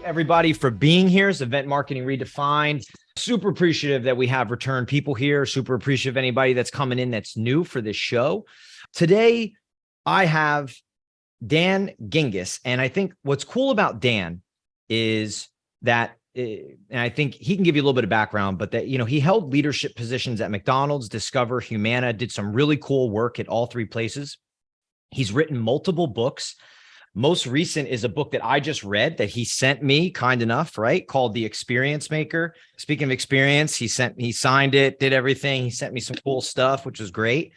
everybody for being here. It's Event Marketing Redefined. Super appreciative that we have return people here. Super appreciative of anybody that's coming in that's new for this show. Today, I have Dan Gingiss. And I think what's cool about Dan is that, and I think he can give you a little bit of background, but that, he held leadership positions at McDonald's, Discover, Humana, did some really cool work at all three places. He's written multiple books. Most recent is a book that I just read that he sent me, kind enough, right? Called The Experience Maker. Speaking of experience, he signed it, did everything. He sent me some cool stuff, which was great.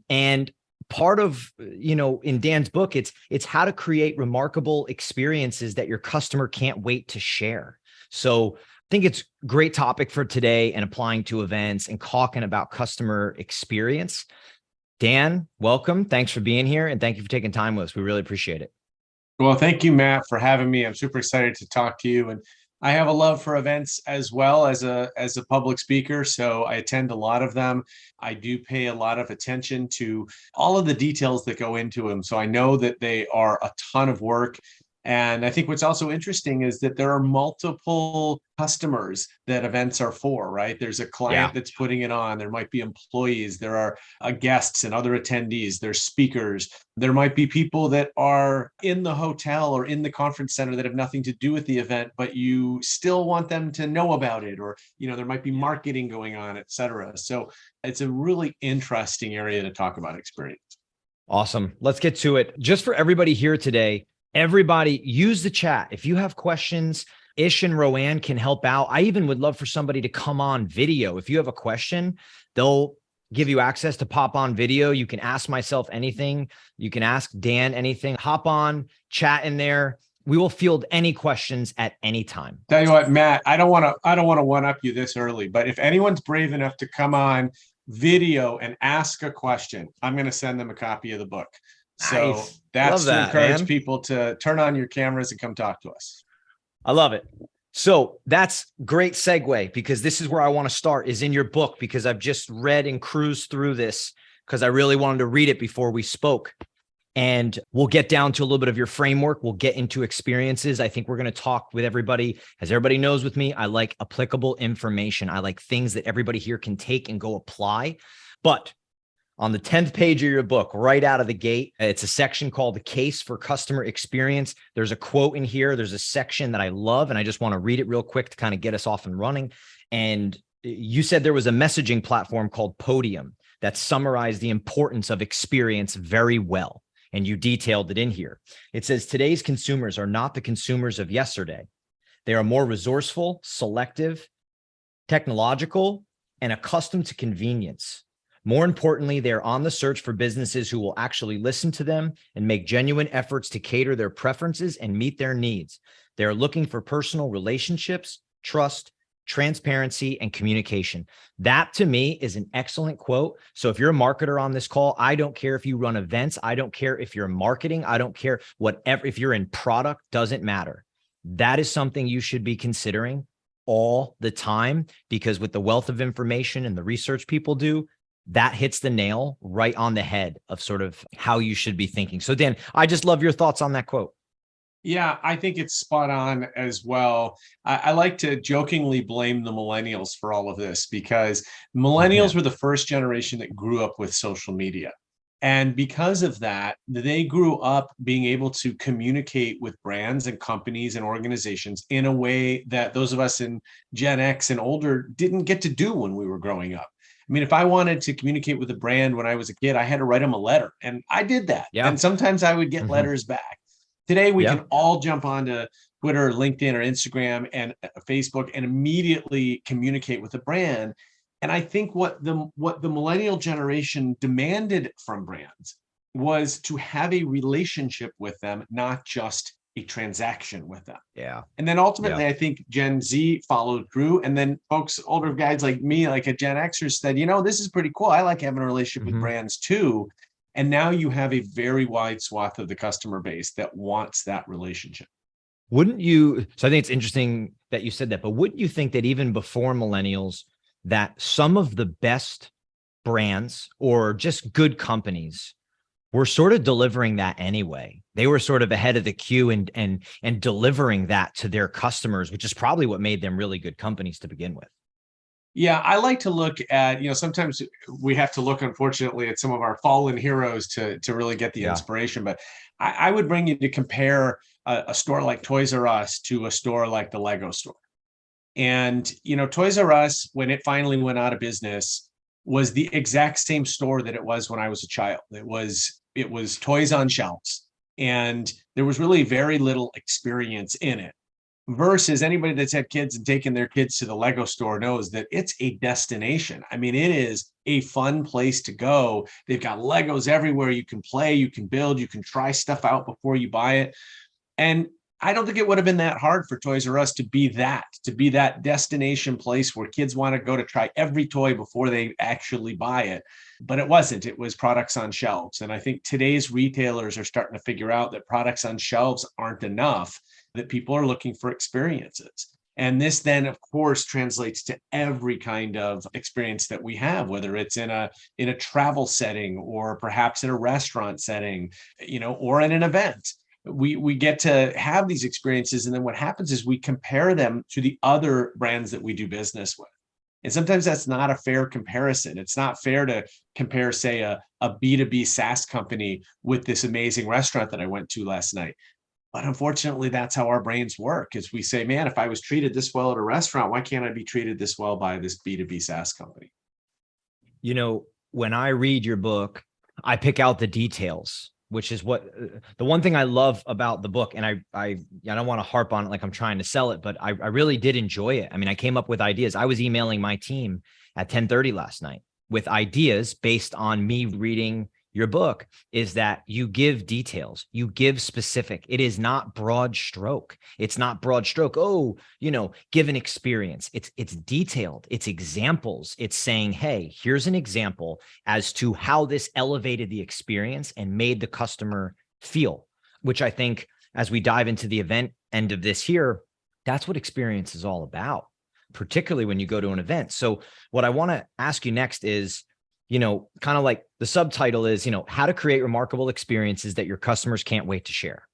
And part of, in Dan's book, it's how to create remarkable experiences that your customer can't wait to share. So I think it's a great topic for today and applying to events and talking about customer experience. Dan, welcome. Thanks for being here. And thank you for taking time with us. We really appreciate it. Well, thank you, Matt, for having me. I'm super excited to talk to you. And I have a love for events as well as a public speaker. So I attend a lot of them. I do pay a lot of attention to all of the details that go into them. So I know that they are a ton of work. And I think what's also interesting is that there are multiple customers that events are for, right? There's a client that's putting it on. There might be employees. There are guests and other attendees. There's speakers. There might be people that are in the hotel or in the conference center that have nothing to do with the event, but you still want them to know about it. Or, there might be marketing going on, et cetera. So it's a really interesting area to talk about experience. Awesome. Let's get to it. Just for everybody here today, everybody use the chat. If you have questions, Ish and Roanne can help out. I even would love for somebody to come on video. If you have a question, they'll give you access to pop on video. You can ask myself anything. You can ask Dan anything. Hop on, chat in there. We will field any questions at any time. Tell you what, Matt, I don't want to one up you this early, but if anyone's brave enough to come on video and ask a question, I'm going to send them a copy of the book. So Nice. that's to encourage people to turn on your cameras and come talk to us. I love it. So that's great segue, because this is where I want to start, is in your book, because I've just read and cruised through this because I really wanted to read it before we spoke. And we'll get down to a little bit of your framework. We'll get into experiences. I think we're going to talk with everybody. As everybody knows with me, I like applicable information. I like things that everybody here can take and go apply. But on the 10th page of your book, right out of the gate, it's a section called The Case for Customer Experience. There's a quote in here. There's a section that I love, and I just want to read it real quick to kind of get us off and running. And you said there was a messaging platform called Podium that summarized the importance of experience very well. And you detailed it in here. It says, today's consumers are not the consumers of yesterday. They are more resourceful, selective, technological, and accustomed to convenience. More importantly, they are on the search for businesses who will actually listen to them and make genuine efforts to cater their preferences and meet their needs. They are looking for personal relationships, trust, transparency, and communication. That to me is an excellent quote. So if you're a marketer on this call, I don't care if you run events. I don't care if you're marketing. I don't care whatever, if you're in product, doesn't matter. That is something you should be considering all the time, because with the wealth of information and the research people do, that hits the nail right on the head of sort of how you should be thinking. So Dan, I just love your thoughts on that quote. Yeah, I think it's spot on as well. I like to jokingly blame the millennials for all of this, because millennials were the first generation that grew up with social media. And because of that, they grew up being able to communicate with brands and companies and organizations in a way that those of us in Gen X and older didn't get to do when we were growing up. I mean, if I wanted to communicate with a brand when I was a kid, I had to write them a letter, and I did that. Yeah. And sometimes I would get letters back. Today, we can all jump onto Twitter, or LinkedIn, or Instagram, and Facebook, and immediately communicate with a brand. And I think what the millennial generation demanded from brands was to have a relationship with them, not just a transaction with them. Yeah. And then ultimately, I think Gen Z followed through. And then folks, older guys like me, like a Gen Xer, said, this is pretty cool. I like having a relationship with brands too. And now you have a very wide swath of the customer base that wants that relationship. Wouldn't you? So I think it's interesting that you said that, but wouldn't you think that even before millennials, that some of the best brands or just good companies were sort of delivering that anyway. They were sort of ahead of the queue and delivering that to their customers, which is probably what made them really good companies to begin with. Yeah, I like to look at, sometimes we have to look, unfortunately, at some of our fallen heroes to really get the Yeah. inspiration. But I would bring you to compare a store like Toys R Us to a store like the Lego store. And, Toys R Us, when it finally went out of business, was the exact same store that it was when I was a child. It was toys on shelves, and there was really very little experience in it. Versus anybody that's had kids and taken their kids to the Lego store knows that it's a destination. I mean, it is a fun place to go. They've got Legos everywhere. You can play, you can build, you can try stuff out before you buy it. And I don't think it would have been that hard for Toys R Us to be that destination place where kids want to go to try every toy before they actually buy it. But it wasn't. It was products on shelves. And I think today's retailers are starting to figure out that products on shelves aren't enough, that people are looking for experiences. And this then, of course, translates to every kind of experience that we have, whether it's in a travel setting or perhaps in a restaurant setting, or in an event. We get to have these experiences, and then what happens is we compare them to the other brands that we do business with. And sometimes that's not a fair comparison. It's not fair to compare, say, a B2B SaaS company with this amazing restaurant that I went to last night. But unfortunately, that's how our brains work, is we say, man, if I was treated this well at a restaurant, why can't I be treated this well by this B2B SaaS company? When I read your book, I pick out the details, which is what the one thing I love about the book. And I don't want to harp on it like I'm trying to sell it, but I really did enjoy it. I mean, I came up with ideas. I was emailing my team at 10:30 last night with ideas based on me reading your book, is that you give details, you give specific. It is not broad stroke. It's not broad stroke. Oh, give an experience. It's detailed. It's examples. It's saying, hey, here's an example as to how this elevated the experience and made the customer feel, which I think as we dive into the event end of this here, that's what experience is all about, particularly when you go to an event. So what I want to ask you next is, kind of like the subtitle is, how to create remarkable experiences that your customers can't wait to share.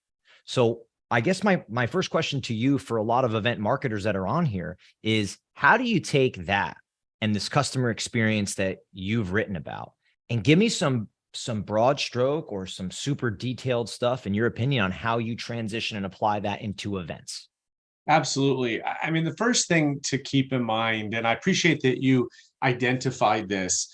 So I guess my first question to you, for a lot of event marketers that are on here, is how do you take that and this customer experience that you've written about and give me some broad stroke or some super detailed stuff in your opinion on how you transition and apply that into events? Absolutely. I mean, the first thing to keep in mind, and I appreciate that you identified this,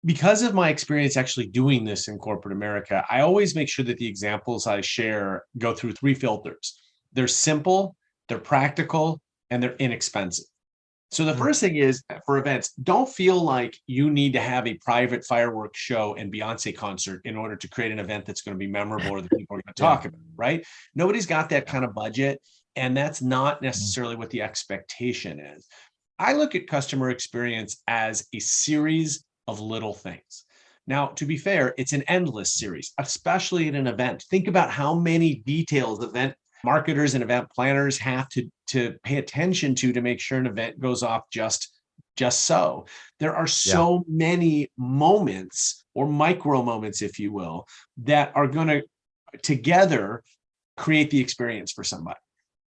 because of my experience actually doing this in corporate America, I always make sure that the examples I share go through three filters. They're simple, they're practical, and they're inexpensive. So the first thing is, for events, don't feel like you need to have a private fireworks show and Beyonce concert in order to create an event that's going to be memorable or that people are going to talk about, right? Nobody's got that kind of budget, and that's not necessarily what the expectation is. I look at customer experience as a series of little things. Now, to be fair, it's an endless series, especially at an event. Think about how many details event marketers and event planners have to pay attention to make sure an event goes off just so. There are so many moments, or micro moments, if you will, that are going to together create the experience for somebody.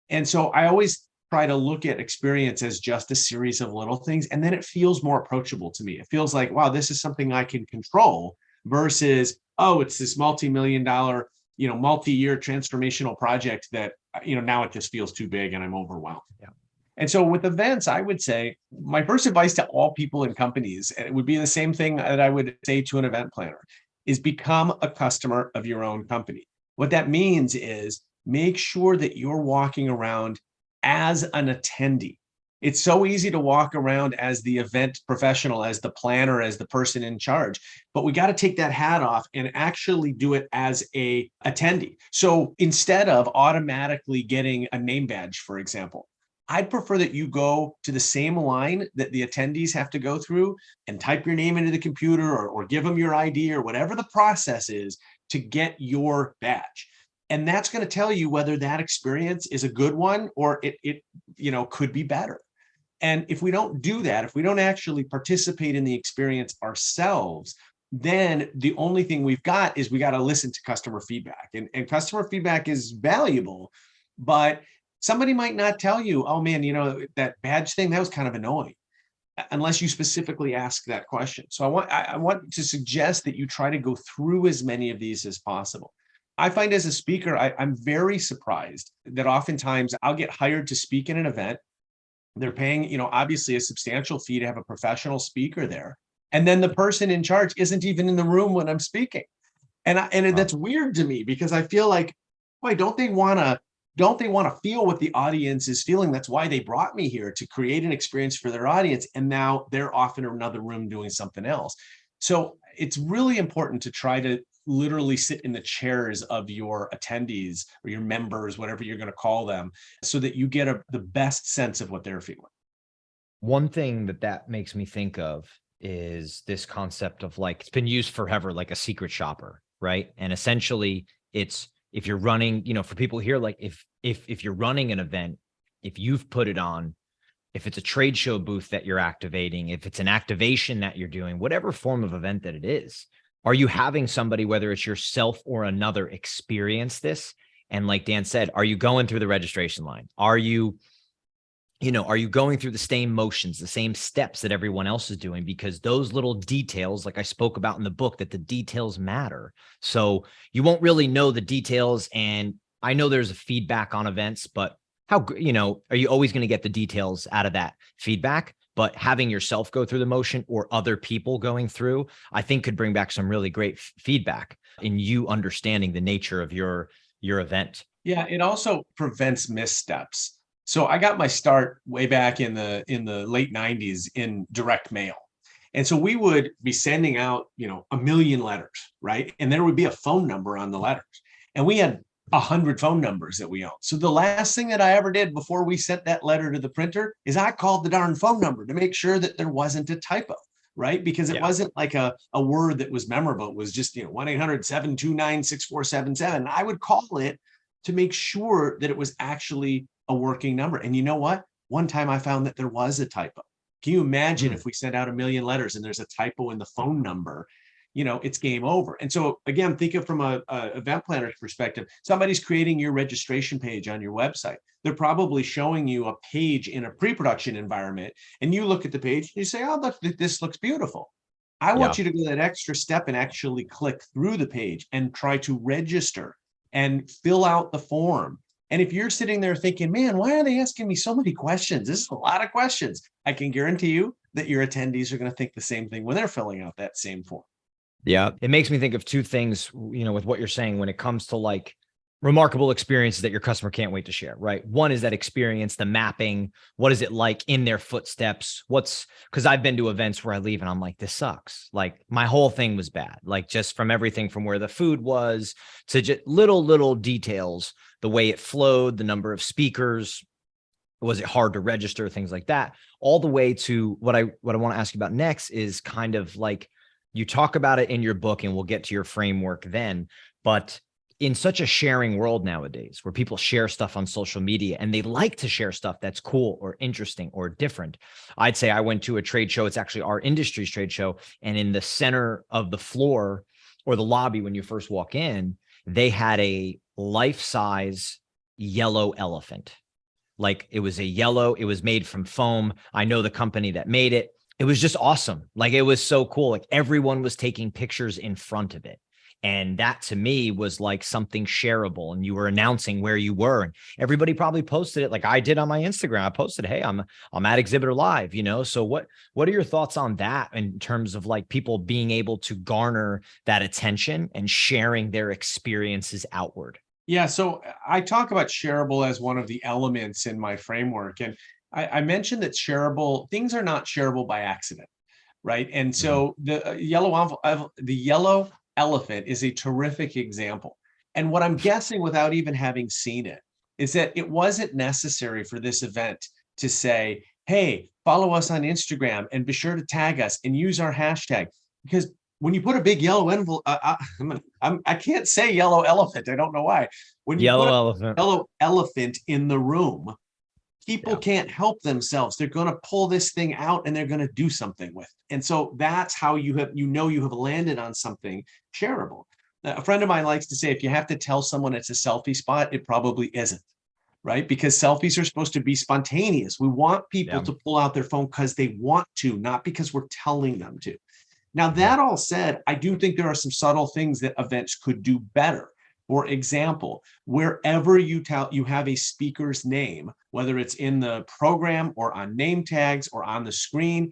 And so I always try to look at experience as just a series of little things, and then it feels more approachable to me. It feels like, wow, this is something I can control, versus, oh, it's this multi-million-dollar, multi-year transformational project that, now it just feels too big and I'm overwhelmed. Yeah. And so with events, I would say my first advice to all people in companies, and it would be the same thing that I would say to an event planner, is become a customer of your own company. What that means is make sure that you're walking around as an attendee. It's so easy to walk around as the event professional, as the planner, as the person in charge, but we got to take that hat off and actually do it as a attendee. So instead of automatically getting a name badge, for example, I'd prefer that you go to the same line that the attendees have to go through and type your name into the computer, or give them your ID, or whatever the process is to get your badge. And that's going to tell you whether that experience is a good one, or it could be better. And if we don't do that, if we don't actually participate in the experience ourselves, then the only thing we've got is we got to listen to customer feedback, and customer feedback is valuable, but somebody might not tell you, oh man, that badge thing, that was kind of annoying, unless you specifically ask that question. So I want to suggest that you try to go through as many of these as possible. I find as a speaker, I'm very surprised that oftentimes I'll get hired to speak in an event. They're paying, obviously a substantial fee to have a professional speaker there. And then the person in charge isn't even in the room when I'm speaking. And that's weird to me, because I feel like, why don't they want to feel what the audience is feeling? That's why they brought me here, to create an experience for their audience. And now they're off in another room doing something else. So it's really important to try to literally sit in the chairs of your attendees or your members, whatever you're going to call them, so that you get the best sense of what they're feeling. One thing that makes me think of is this concept of, like, it's been used forever, like a secret shopper, right? And essentially it's, if you're running, for people here, like if you're running an event, if you've put it on, if it's a trade show booth that you're activating, if it's an activation that you're doing, whatever form of event that it is, are you having somebody, whether it's yourself or another, experience this? And like Dan said, are you going through the registration line? Are you going through the same motions, the same steps that everyone else is doing? Because those little details, like I spoke about in the book, that the details matter. So you won't really know the details. And I know there's a feedback on events, but are you always going to get the details out of that feedback? But having yourself go through the motion, or other people going through, I think could bring back some really great feedback in you understanding the nature of your event. Yeah, it also prevents missteps. So I got my start way back in the late 90s in direct mail. And so we would be sending out, 1 million letters, right? And there would be a phone number on the letters. And we had 100 phone numbers that we owned. So the last thing that I ever did before we sent that letter to the printer is I called the darn phone number to make sure that there wasn't a typo, right? Because it wasn't like a word that was memorable. It was just, 1-800-729-6477. I would call it to make sure that it was actually a working number. And you know what? One time I found that there was a typo. Can you imagine if we sent out 1 million letters and there's a typo in the phone number? It's game over. And so again, think of from a event planner's perspective, somebody's creating your registration page on your website. They're probably showing you a page in a pre-production environment, and you look at the page and you say, oh, look, this looks beautiful. I want you to go that extra step and actually click through the page and try to register and fill out the form. And if you're sitting there thinking, man, why are they asking me so many questions? This is a lot of questions. I can guarantee you that your attendees are going to think the same thing when they're filling out that same form. Yeah. It makes me think of two things, with what you're saying when it comes to like remarkable experiences that your customer can't wait to share, right? One is that experience, the mapping. What is it like in their footsteps? Because I've been to events where I leave and I'm like, this sucks. Like my whole thing was bad. Like just from everything from where the food was to just little details, the way it flowed, the number of speakers, was it hard to register, things like that, all the way to what I want to ask you about next is kind of like, you talk about it in your book, and we'll get to your framework then. But in such a sharing world nowadays, where people share stuff on social media and they like to share stuff that's cool or interesting or different. I'd say I went to a trade show. It's actually our industry's trade show. And in the center of the floor or the lobby, when you first walk in, they had a life-size yellow elephant. Like it was it was made from foam. I know the company that made it. It was just awesome. Like it was so cool. Like everyone was taking pictures in front of it. And that to me was like something shareable. And you were announcing where you were, and everybody probably posted it like I did on my Instagram. I posted, hey, I'm at Exhibitor Live, So what are your thoughts on that in terms of like people being able to garner that attention and sharing their experiences outward? Yeah. So I talk about shareable as one of the elements in my framework. And I mentioned that things are not shareable by accident, right? And so the yellow elephant is a terrific example. And what I'm guessing, without even having seen it, is that it wasn't necessary for this event to say, hey, follow us on Instagram and be sure to tag us and use our hashtag. Because when you put a big yellow envelope, I can't say yellow elephant. I don't know why. When you put a yellow elephant in the room, People Yeah. can't help themselves. They're going to pull this thing out and they're going to do something with it. And so that's how you have landed on something shareable. A friend of mine likes to say, if you have to tell someone it's a selfie spot, it probably isn't, right? Because selfies are supposed to be spontaneous. We want people Yeah. to pull out their phone because they want to, not because we're telling them to. Now, Yeah. that all said, I do think there are some subtle things that events could do better. For example, wherever you have a speaker's name, whether it's in the program or on name tags or on the screen,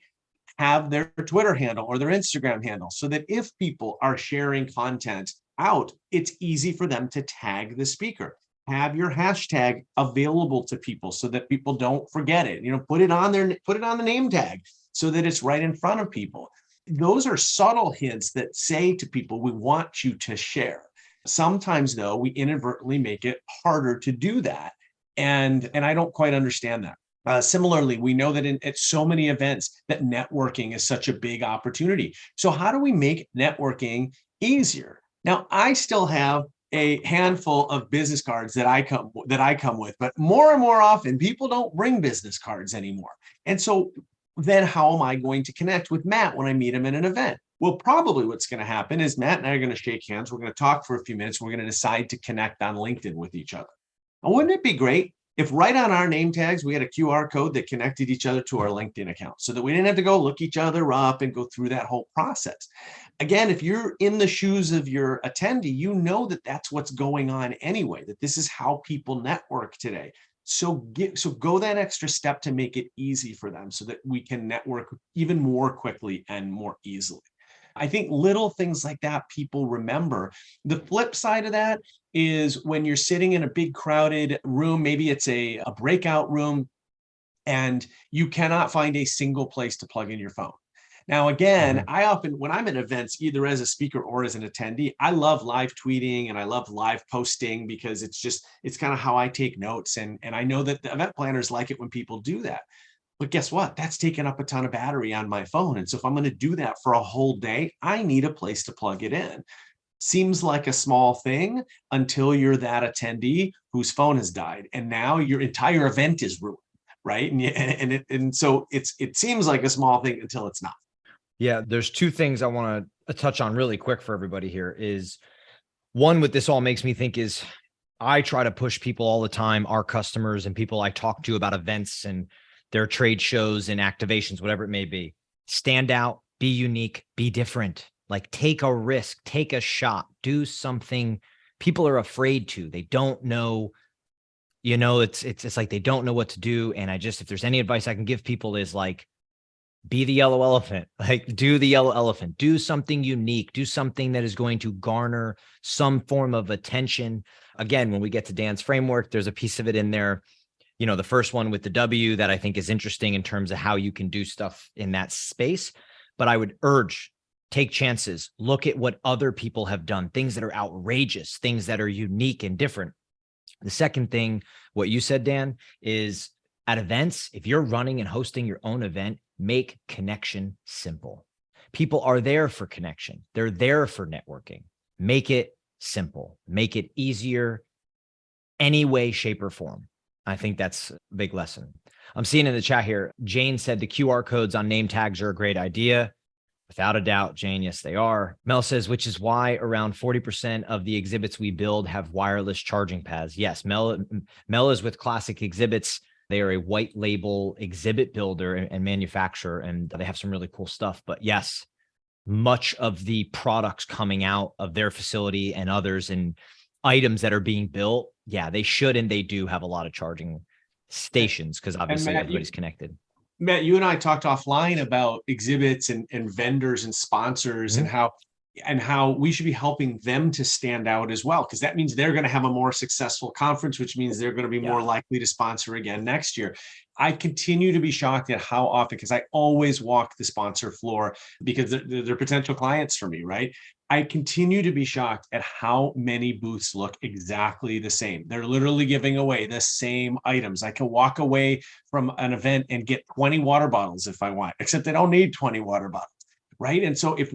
have their Twitter handle or their Instagram handle so that if people are sharing content out, it's easy for them to tag the speaker. Have your hashtag available to people so that people don't forget it. Put it on the name tag so that it's right in front of people. Those are subtle hints that say to people, we want you to share. Sometimes, though, we inadvertently make it harder to do that. And I don't quite understand that. Similarly, we know that at so many events that networking is such a big opportunity. So how do we make networking easier? Now, I still have a handful of business cards that I come with, but more and more often people don't bring business cards anymore. And so then how am I going to connect with Matt when I meet him at an event? Well, probably what's going to happen is Matt and I are going to shake hands. We're going to talk for a few minutes. We're going to decide to connect on LinkedIn with each other. And wouldn't it be great if right on our name tags, we had a QR code that connected each other to our LinkedIn account so that we didn't have to go look each other up and go through that whole process? Again, if you're in the shoes of your attendee, you know that that's what's going on anyway, that this is how people network today. So go that extra step to make it easy for them so that we can network even more quickly and more easily. I think little things like that people remember. The flip side of that is when you're sitting in a big crowded room, maybe it's a breakout room, and you cannot find a single place to plug in your phone. Now, again, I often, when I'm at events, either as a speaker or as an attendee, I love live tweeting and I love live posting because it's kind of how I take notes. And I know that the event planners like it when people do that. But guess what? That's taking up a ton of battery on my phone. And so if I'm going to do that for a whole day, I need a place to plug it in. Seems like a small thing until you're that attendee whose phone has died. And now your entire event is ruined, right? And so it seems like a small thing until it's not. Yeah. There's two things I want to touch on really quick for everybody here. Is one, what this all makes me think is I try to push people all the time, our customers and people I talk to about events and their trade shows and activations, whatever it may be. Stand out, be unique, be different. Like take a risk, take a shot, do something people are afraid to. They don't know, it's like they don't know what to do. And if there's any advice I can give people is like, be the yellow elephant, like do the yellow elephant, do something unique, do something that is going to garner some form of attention. Again, when we get to Dan's framework, there's a piece of it in there. The first one with the W that I think is interesting in terms of how you can do stuff in that space. But I would urge, take chances, look at what other people have done, things that are outrageous, things that are unique and different. The second thing, what you said, Dan, is at events, if you're running and hosting your own event, make connection simple. People are there for connection. They're there for networking. Make it simple, make it easier, any way, shape, or form. I think that's a big lesson. I'm seeing in the chat here, Jane said the QR codes on name tags are a great idea. Without a doubt, Jane, yes, they are. Mel says, which is why around 40% of the exhibits we build have wireless charging pads. Yes, Mel is with Classic Exhibits. They are a white label exhibit builder and manufacturer, and they have some really cool stuff. But yes, much of the products coming out of their facility and others and items that are being built, yeah, they should and they do have a lot of charging stations because obviously Matt, everybody's connected. Matt, you and I talked offline about exhibits and vendors and sponsors and how we should be helping them to stand out as well, because that means they're going to have a more successful conference, which means they're going to be more likely to sponsor again next year. I continue to be shocked at how often, because I always walk the sponsor floor because they're potential clients for me, right? I continue to be shocked at how many booths look exactly the same. They're literally giving away the same items. I can walk away from an event and get 20 water bottles if I want, except I don't need 20 water bottles. Right. And so if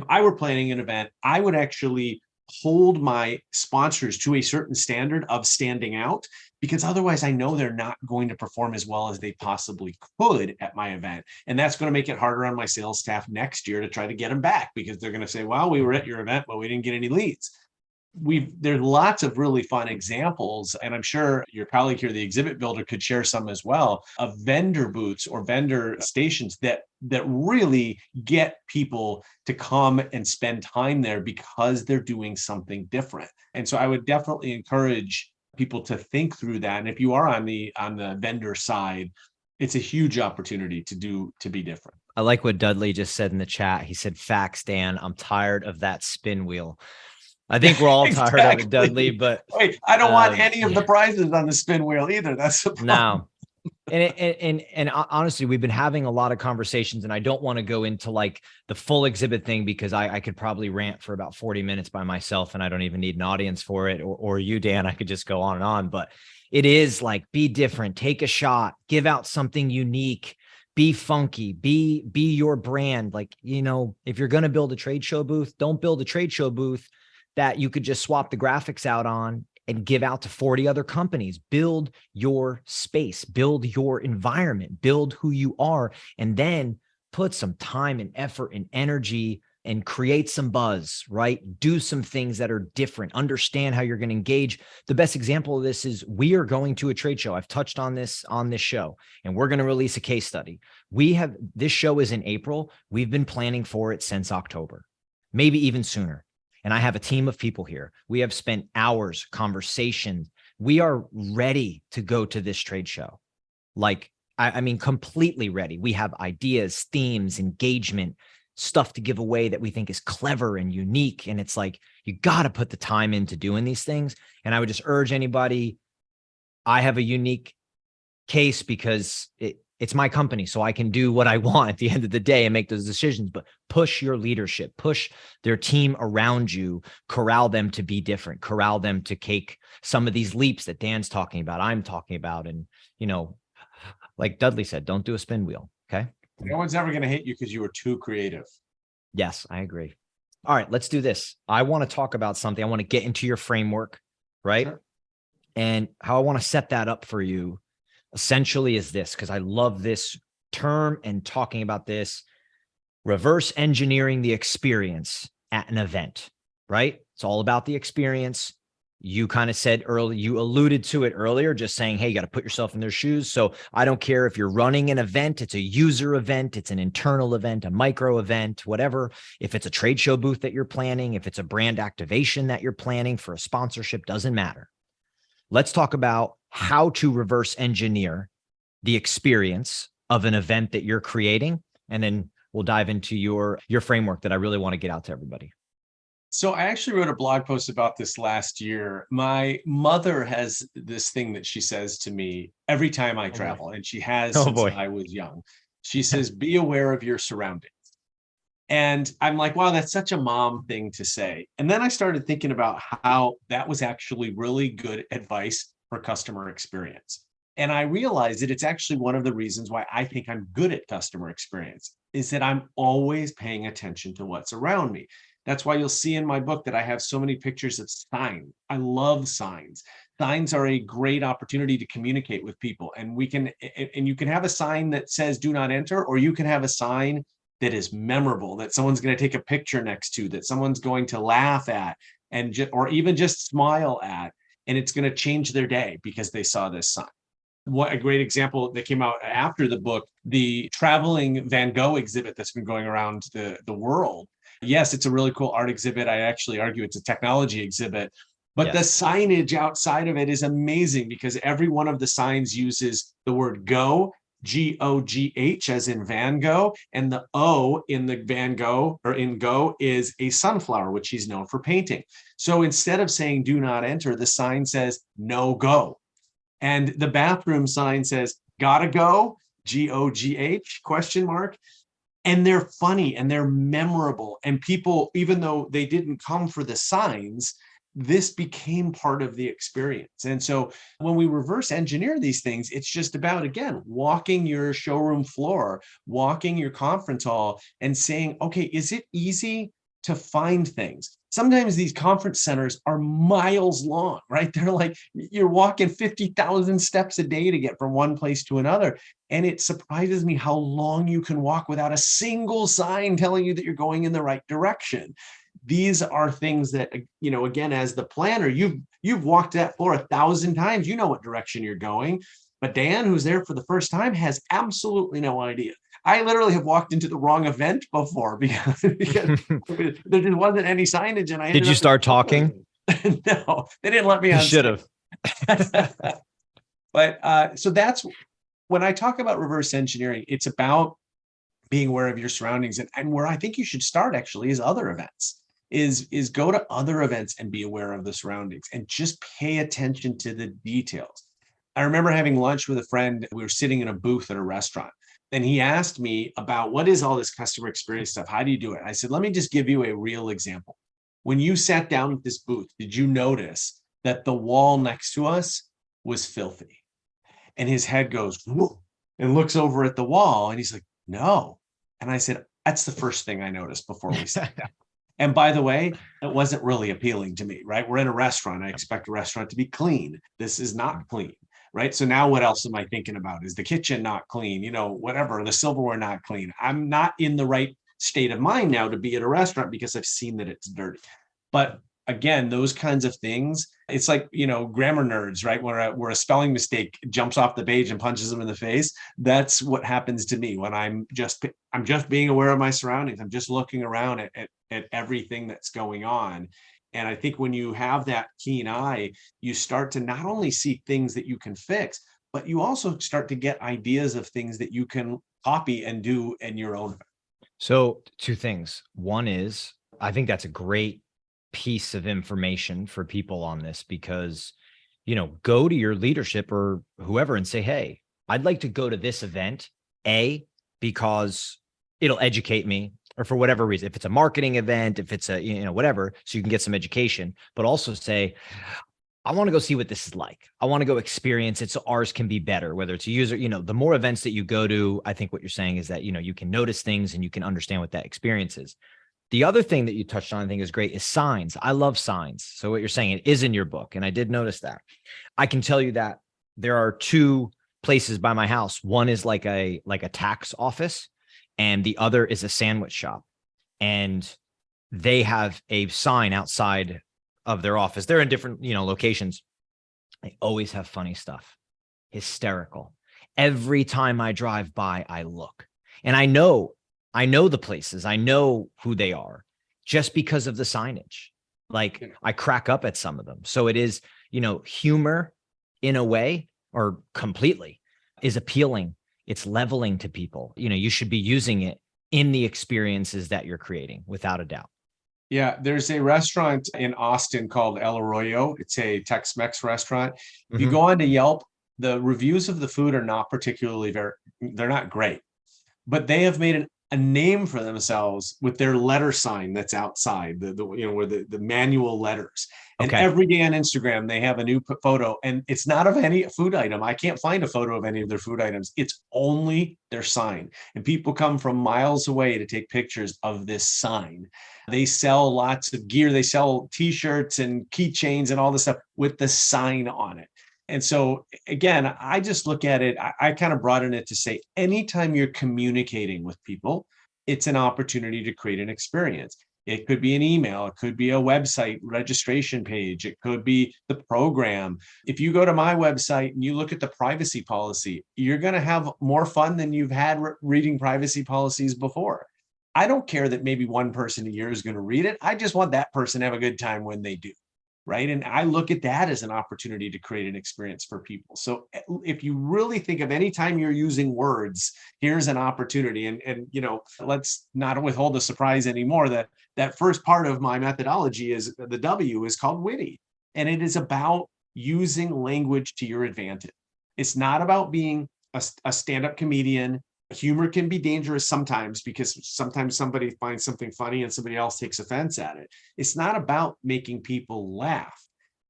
I were planning an event, I would actually hold my sponsors to a certain standard of standing out, because otherwise I know they're not going to perform as well as they possibly could at my event. And that's going to make it harder on my sales staff next year to try to get them back, because they're going to say, well, we were at your event, but we didn't get any leads. There's lots of really fun examples, and I'm sure your colleague here, the exhibit builder, could share some as well, of vendor booths or vendor stations that really get people to come and spend time there because they're doing something different. And so I would definitely encourage people to think through that. And if you are on the vendor side, it's a huge opportunity to be different. I like what Dudley just said in the chat. He said, facts, Dan, I'm tired of that spin wheel. I think we're all tired of it, Dudley, but wait, I don't want any of the prizes on the spin wheel either. That's the problem. No. And honestly, we've been having a lot of conversations, and I don't want to go into like the full exhibit thing, because I could probably rant for about 40 minutes by myself, and I don't even need an audience for it, or you, Dan. I could just go on and on, but it is like, be different, take a shot, give out something unique, be funky, be your brand. Like, you know, if you're going to build a trade show booth, don't build a trade show booth that you could just swap the graphics out on and give out to 40 other companies. Build your space, build your environment, build who you are, and then put some time and effort and energy and create some buzz, right? Do some things that are different. Understand how you're going to engage. The best example of this is, we are going to a trade show. I've touched on this show, and we're going to release a case study. This show is in April. We've been planning for it since October, maybe even sooner. And I have a team of people here. We have spent hours, conversations. We are ready to go to this trade show. Like, I mean, completely ready. We have ideas, themes, engagement, stuff to give away that we think is clever and unique. And it's like, you got to put the time into doing these things. And I would just urge anybody, I have a unique case because it's my company, so I can do what I want at the end of the day and make those decisions. But push your leadership, push their team around you, corral them to be different, corral them to take some of these leaps that Dan's talking about, I'm talking about. And, you know, like Dudley said, don't do a spin wheel. Okay. No one's ever going to hate you because you were too creative. Yes, I agree. All right, let's do this. I want to talk about something. I want to get into your framework, right? Sure. And how I want to set that up for you essentially is this, because I love this term and talking about this: reverse engineering the experience at an event, right? It's all about the experience. You kind of said earlier, you alluded to it earlier, just saying, hey, you got to put yourself in their shoes. So I don't care if you're running an event, it's a user event, it's an internal event, a micro event, whatever. If it's a trade show booth that you're planning, if it's a brand activation that you're planning for a sponsorship, doesn't matter. Let's talk about how to reverse engineer the experience of an event that you're creating. And then we'll dive into your framework that I really want to get out to everybody. So I actually wrote a blog post about this last year. My mother has this thing that she says to me every time I travel, and she has since I was young. She says, be aware of your surroundings. And I'm like, wow, that's such a mom thing to say. And then I started thinking about how that was actually really good advice for customer experience. And I realized that it's actually one of the reasons why I think I'm good at customer experience, is that I'm always paying attention to what's around me. That's why you'll see in my book that I have so many pictures of signs. I love signs. Signs are a great opportunity to communicate with people. And you can have a sign that says do not enter, or you can have a sign that is memorable, that someone's going to take a picture next to, that someone's going to laugh at, or even just smile at, and it's going to change their day because they saw this sign. What a great example that came out after the book, the traveling Van Gogh exhibit that's been going around the world. Yes, it's a really cool art exhibit. I actually argue it's a technology exhibit, but the signage outside of it is amazing, because every one of the signs uses the word go, G-O-G-H, as in Van Gogh, and the O in the Van Gogh, or in Go, is a sunflower, which he's known for painting. So instead of saying do not enter, the sign says no go. And the bathroom sign says gotta go, G-O-G-H, question mark. And they're funny and they're memorable. And people, even though they didn't come for the signs, this became part of the experience. And so when we reverse engineer these things, it's just about, again, walking your showroom floor, walking your conference hall, and saying, okay, is it easy to find things. Sometimes these conference centers are miles long, right? They're like, you're walking 50,000 steps a day to get from one place to another. And it surprises me how long you can walk without a single sign telling you that you're going in the right direction. These are things that, again, as the planner, you've walked that floor 1,000 times. You know what direction you're going. But Dan, who's there for the first time, has absolutely no idea. I literally have walked into the wrong event before because there just wasn't any signage, and I Did you start talking? No, they didn't let me on. You should have. But so that's when I talk about reverse engineering. It's about being aware of your surroundings, and where I think you should start actually is other events. Is go to other events and be aware of the surroundings and just pay attention to the details. I remember having lunch with a friend. We were sitting in a booth at a restaurant, and he asked me about what is all this customer experience stuff? How do you do it? I said, let me just give you a real example. When you sat down at this booth, did you notice that the wall next to us was filthy? And his head goes, whoa, and looks over at the wall, and he's like, no. And I said, that's the first thing I noticed before we sat down. And by the way, it wasn't really appealing to me, right? We're in a restaurant. I expect a restaurant to be clean. This is not clean, right? So now what else am I thinking about? Is the kitchen not clean? Whatever, the silverware not clean. I'm not in the right state of mind now to be at a restaurant because I've seen that it's dirty. But again, those kinds of things, it's like, grammar nerds, right? Where a spelling mistake jumps off the page and punches them in the face. That's what happens to me when I'm just being aware of my surroundings. I'm just looking around at everything that's going on. And I think when you have that keen eye, you start to not only see things that you can fix, but you also start to get ideas of things that you can copy and do in your own. So 2 things. One is, I think that's a great piece of information for people on this, because, go to your leadership or whoever and say, hey, I'd like to go to this event, because it'll educate me, or for whatever reason, if it's a marketing event, if it's a, whatever, so you can get some education, but also say, I want to go see what this is like. I want to go experience it so ours can be better, whether it's a user, the more events that you go to, I think what you're saying is that, you can notice things and you can understand what that experience is. The other thing that you touched on, I think is great, is signs. I love signs. So what you're saying, it is in your book. And I did notice that. I can tell you that there are 2 places by my house. One is like a tax office, and the other is a sandwich shop. And they have a sign outside of their office. They're in different, locations. They always have funny stuff. Hysterical. Every time I drive by, I look, and I know the places, I know who they are just because of the signage. Like, I crack up at some of them. So it is, humor in a way, or completely, is appealing. It's leveling to people. You should be using it in the experiences that you're creating, without a doubt. Yeah, there's a restaurant in Austin called El Arroyo. It's a Tex-Mex restaurant. If you go on to Yelp, the reviews of the food are not particularly they're not great, but they have made a name for themselves with their letter sign that's outside where the manual letters. And every day on Instagram, they have a new photo, and it's not of any food item. I can't find a photo of any of their food items. It's only their sign. And people come from miles away to take pictures of this sign. They sell lots of gear. They sell t-shirts and keychains and all this stuff with the sign on it. And so, again, I just look at it, I kind of broaden it to say, anytime you're communicating with people, it's an opportunity to create an experience. It could be an email, it could be a website registration page, it could be the program. If you go to my website and you look at the privacy policy, you're going to have more fun than you've had reading privacy policies before. I don't care that maybe one person a year is going to read it. I just want that person to have a good time when they do. Right. And I look at that as an opportunity to create an experience for people. So if you really think of any time you're using words, here's an opportunity. And let's not withhold the surprise anymore that first part of my methodology is the W is called witty. And it is about using language to your advantage. It's not about being a stand-up comedian. Humor can be dangerous sometimes because sometimes somebody finds something funny and somebody else takes offense at it. It's not about making people laugh.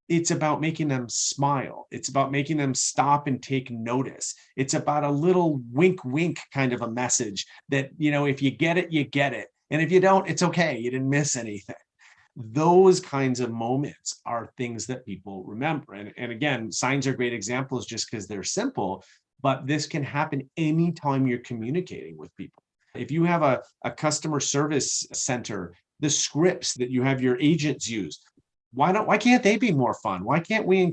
It's about making them smile. It's about making them stop and take notice. It's about a little wink, wink kind of a message that, if you get it, you get it. And if you don't, it's okay. You didn't miss anything. Those kinds of moments are things that people remember. And again, signs are great examples just because they're simple, but this can happen anytime you're communicating with people. If you have a customer service center, the scripts that you have your agents use, why can't they be more fun? Why can't we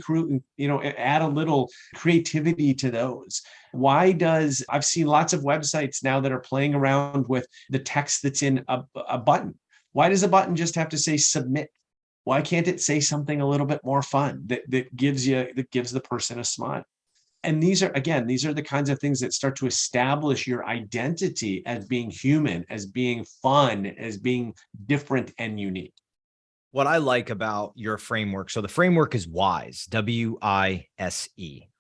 add a little creativity to those? I've seen lots of websites now that are playing around with the text that's in a button. Why does a button just have to say submit? Why can't it say something a little bit more fun that gives the person a smile? And these are the kinds of things that start to establish your identity as being human, as being fun, as being different and unique. What I like about your framework, so the framework is WISE, WISE.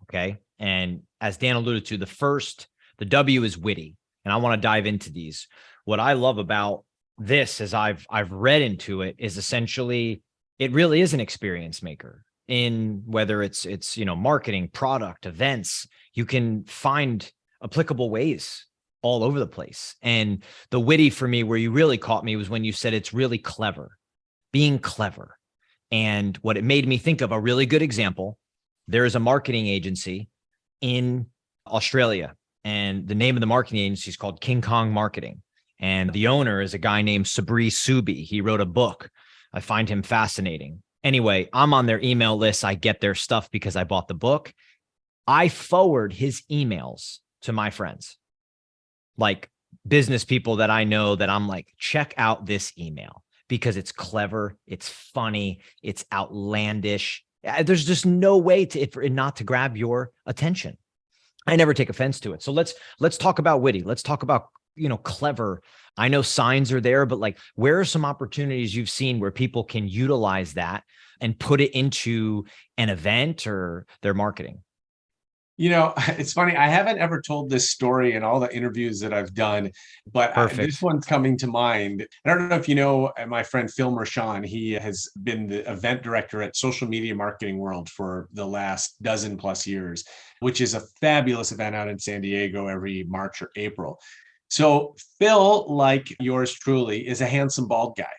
Okay. And as Dan alluded to, the W is witty. And I want to dive into these. What I love about this, as I've read into it, is essentially it really is an experience maker. In whether it's marketing, product, events, you can find applicable ways all over the place. And the witty for me, where you really caught me, was when you said it's really clever, being clever. And what it made me think of, a really good example, there is a marketing agency in Australia, and the name of the marketing agency is called King Kong Marketing. And the owner is a guy named Sabri Subi. He wrote a book. I find him fascinating. Anyway, I'm on their email list. I get their stuff because I bought the book. I forward his emails to my friends, like business people that I know, that I'm like, check out this email because it's clever, it's funny, it's outlandish. There's just no way for it not to grab your attention. I never take offense to it. So let's talk about witty. Let's talk about, clever. I know signs are there, but like, where are some opportunities you've seen where people can utilize that and put it into an event or their marketing? It's funny. I haven't ever told this story in all the interviews that I've done, but this one's coming to mind. I don't know if you know my friend Phil Mershon. He has been the event director at Social Media Marketing World for the last dozen plus years, which is a fabulous event out in San Diego every March or April. So Phil, like yours truly, is a handsome bald guy.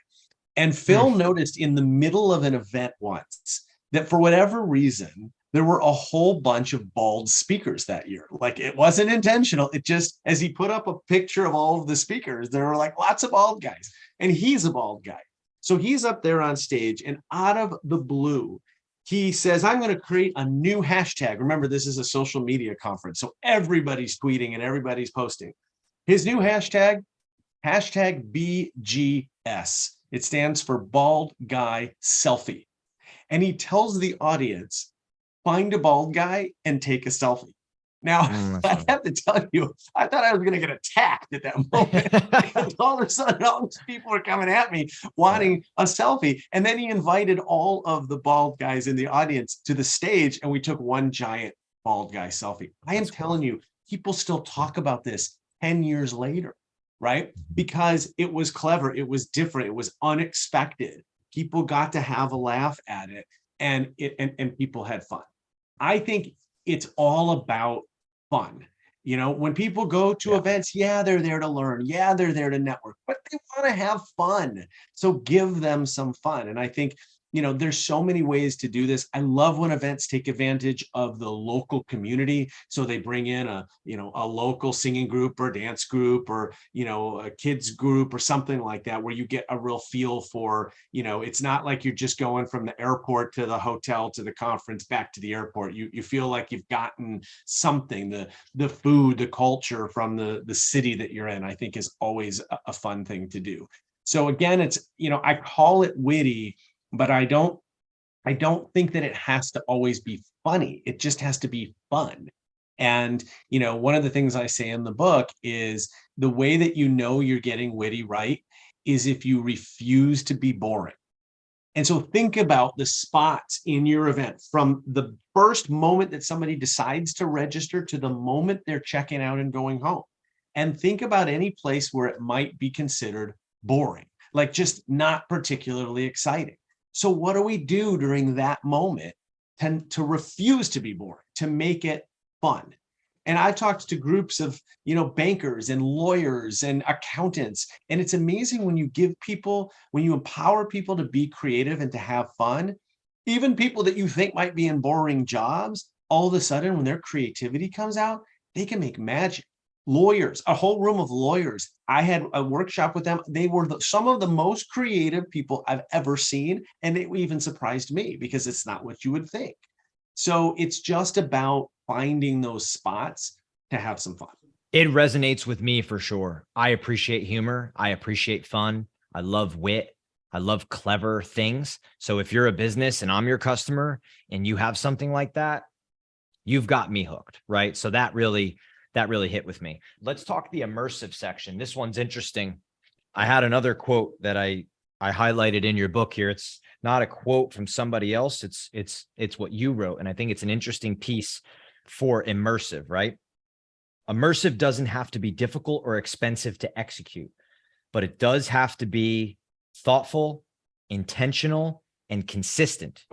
And Phil noticed in the middle of an event once that for whatever reason, there were a whole bunch of bald speakers that year. Like, it wasn't intentional. It just, as he put up a picture of all of the speakers, there were like lots of bald guys, and he's a bald guy. So he's up there on stage, and out of the blue, he says, I'm going to create a new hashtag. Remember, this is a social media conference, so everybody's tweeting and everybody's posting. His new hashtag BGS. It stands for Bald Guy Selfie. And he tells the audience, find a bald guy and take a selfie. Now, I have to tell you, I thought I was going to get attacked at that moment. All of a sudden, all these people are coming at me wanting a selfie. And then he invited all of the bald guys in the audience to the stage, and we took one giant bald guy selfie. I am telling you, people still talk about this 10 years later, right? Because it was clever, it was different, it was unexpected. People got to have a laugh at it, and people had fun. I think it's all about fun. When people go to events, they're there to learn. They're there to network, but they want to have fun. So give them some fun. And I think, there's so many ways to do this. I love when events take advantage of the local community. So they bring in a local singing group or dance group or, a kids group or something like that, where you get a real feel for, it's not like you're just going from the airport to the hotel to the conference back to the airport. You feel like you've gotten something, the food, the culture from the city that you're in, I think is always a fun thing to do. So again, it's, I call it witty, but I don't think that it has to always be funny. It just has to be fun. And, one of the things I say in the book is the way that you're getting witty right is if you refuse to be boring. And so think about the spots in your event from the first moment that somebody decides to register to the moment they're checking out and going home. And think about any place where it might be considered boring, like just not particularly exciting. So what do we do during that moment to refuse to be boring, to make it fun? And I talked to groups of, bankers and lawyers and accountants. And it's amazing when when you empower people to be creative and to have fun, even people that you think might be in boring jobs, all of a sudden, when their creativity comes out, they can make magic. Lawyers, a whole room of lawyers. I had a workshop with them. They were some of the most creative people I've ever seen. And it even surprised me because it's not what you would think. So it's just about finding those spots to have some fun. It resonates with me for sure. I appreciate humor. I appreciate fun. I love wit. I love clever things. So if you're a business and I'm your customer and you have something like that, you've got me hooked, right? So that really hit with me. Let's talk the immersive section. This one's interesting. I had another quote that I highlighted in your book here. It's not a quote from somebody else. It's what you wrote. And I think it's an interesting piece for immersive, right? Immersive doesn't have to be difficult or expensive to execute, but it does have to be thoughtful, intentional, and consistent.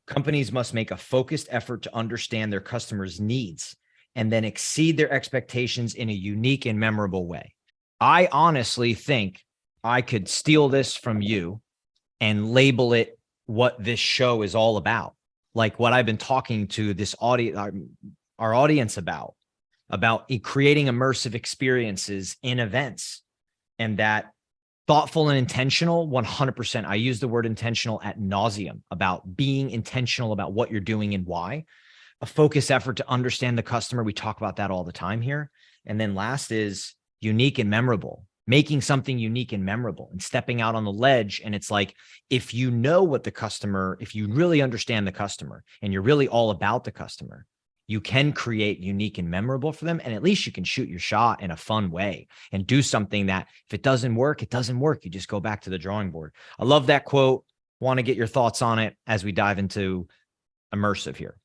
Companies must make a focused effort to understand their customers' needs and then exceed their expectations in a unique and memorable way. I honestly think I could steal this from you and label it what this show is all about. Like what I've been talking to this audience, our audience about creating immersive experiences in events, and that thoughtful and intentional, 100%. I use the word intentional ad nauseum about being intentional about what you're doing and why. A focused effort to understand the customer. We talk about that all the time here. And then last is unique and memorable, making something unique and memorable and stepping out on the ledge. And it's like, if you know what the customer, if you really understand the customer and you're really all about the customer, you can create unique and memorable for them. And at least you can shoot your shot in a fun way and do something that if it doesn't work, it doesn't work. You just go back to the drawing board. I love that quote. Want to get your thoughts on it as we dive into immersive here.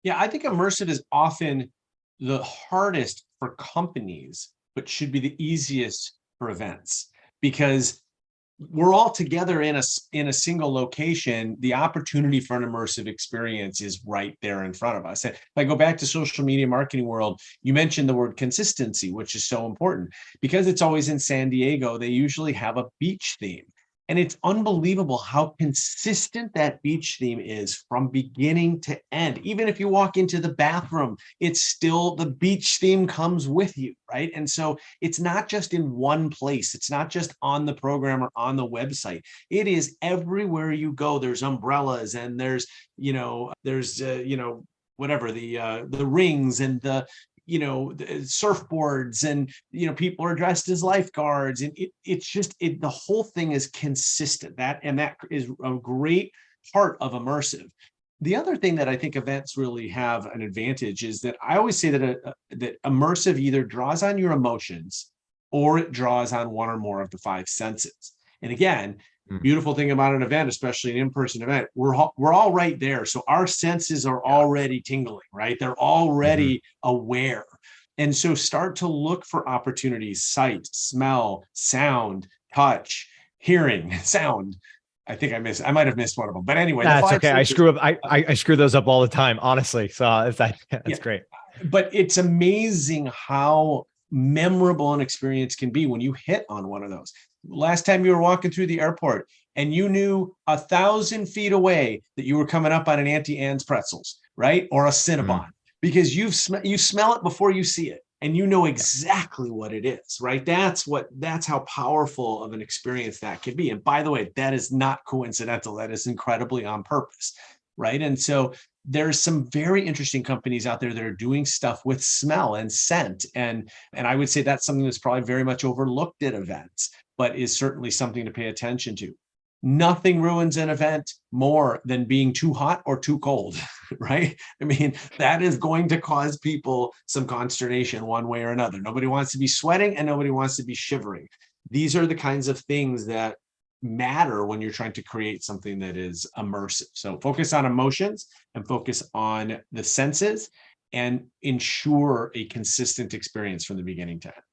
Yeah, I think immersive is often the hardest for companies, but should be the easiest for events because we're all together in a single location. The opportunity for an immersive experience is right there in front of us. And if I go back to social media marketing world, you mentioned the word consistency, which is so important because it's always in San Diego. They usually have a beach theme. And it's unbelievable how consistent that beach theme is from beginning to end. Even if you walk into the bathroom, it's still the beach theme comes with you, right? And so it's not just in one place. It's not just on the program or on the website. It is everywhere you go. There's umbrellas and there's whatever, the rings and the surfboards and people are dressed as lifeguards, and the whole thing is consistent. That is a great part of immersive. The other thing that I think events really have an advantage is that I always say that immersive either draws on your emotions or it draws on one or more of the five senses. And again, beautiful thing about an event, especially an in-person event, we're all right there. So our senses are already tingling, right? They're already aware. And so start to look for opportunities: sight, smell, sound, touch, hearing, sound. I think I might have missed one of them, but anyway, that's okay. I screw those up all the time, honestly. So that's great. But it's amazing how memorable an experience can be when you hit on one of those. Last time you were walking through the airport and you knew 1,000 feet away that you were coming up on an Auntie Anne's pretzels, right? Or a Cinnabon, because you smell it before you see it and you know exactly what it is, right? That's how powerful of an experience that can be. And by the way, that is not coincidental. That is incredibly on purpose, right? And so there's some very interesting companies out there that are doing stuff with smell and scent. And I would say that's something that's probably very much overlooked at events, but is certainly something to pay attention to. Nothing ruins an event more than being too hot or too cold, right? I mean, that is going to cause people some consternation one way or another. Nobody wants to be sweating and nobody wants to be shivering. These are the kinds of things that matter when you're trying to create something that is immersive. So focus on emotions and focus on the senses and ensure a consistent experience from the beginning to end.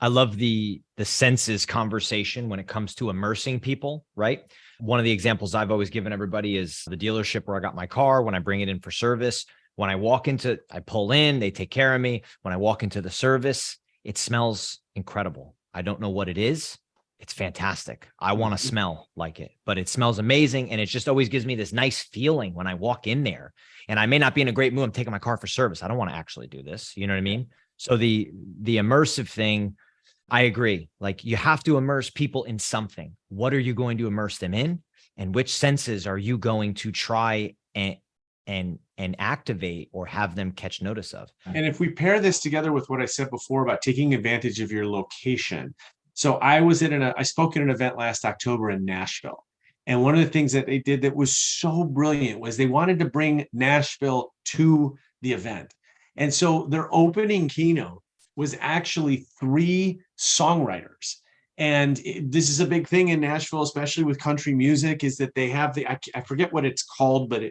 I love the senses conversation when it comes to immersing people, right? One of the examples I've always given everybody is the dealership where I got my car. When I bring it in for service, When I pull in, they take care of me. When I walk into the service, it smells incredible. I don't know what it is. It's fantastic. I want to smell like it, but it smells amazing. And it just always gives me this nice feeling when I walk in there. And I may not be in a great mood. I'm taking my car for service. I don't want to actually do this. You know what I mean? So the immersive thing, I agree. Like, you have to immerse people in something. What are you going to immerse them in? And which senses are you going to try and activate or have them catch notice of? And if we pair this together with what I said before about taking advantage of your location. So I spoke at an event last October in Nashville. And one of the things that they did that was so brilliant was they wanted to bring Nashville to the event. And so their opening keynote was actually 3 songwriters. And this is a big thing in Nashville, especially with country music, is that they have I forget what it's called, but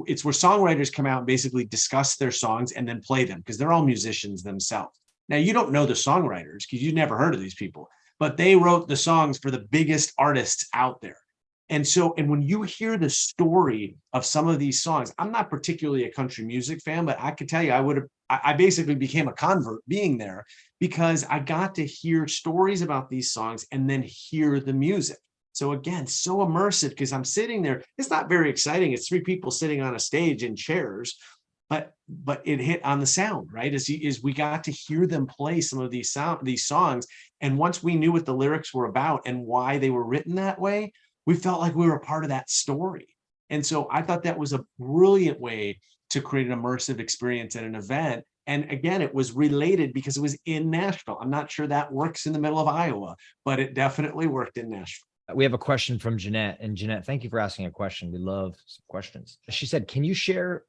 it's where songwriters come out and basically discuss their songs and then play them, because they're all musicians themselves. Now, you don't know the songwriters because you've never heard of these people, but they wrote the songs for the biggest artists out there. And when you hear the story of some of these songs, I'm not particularly a country music fan, but I could tell you, I basically became a convert being there, because I got to hear stories about these songs and then hear the music. So again, so immersive, because I'm sitting there. It's not very exciting. It's 3 people sitting on a stage in chairs, but it hit on the sound, right? As we got to hear them play some of these songs. And once we knew what the lyrics were about and why they were written that way, we felt like we were a part of that story. And so I thought that was a brilliant way to create an immersive experience at an event. And again, it was related because it was in Nashville. I'm not sure that works in the middle of Iowa, but it definitely worked in Nashville. We have a question from Jeanette. And Jeanette, thank you for asking a question. We love some questions. She said, can you share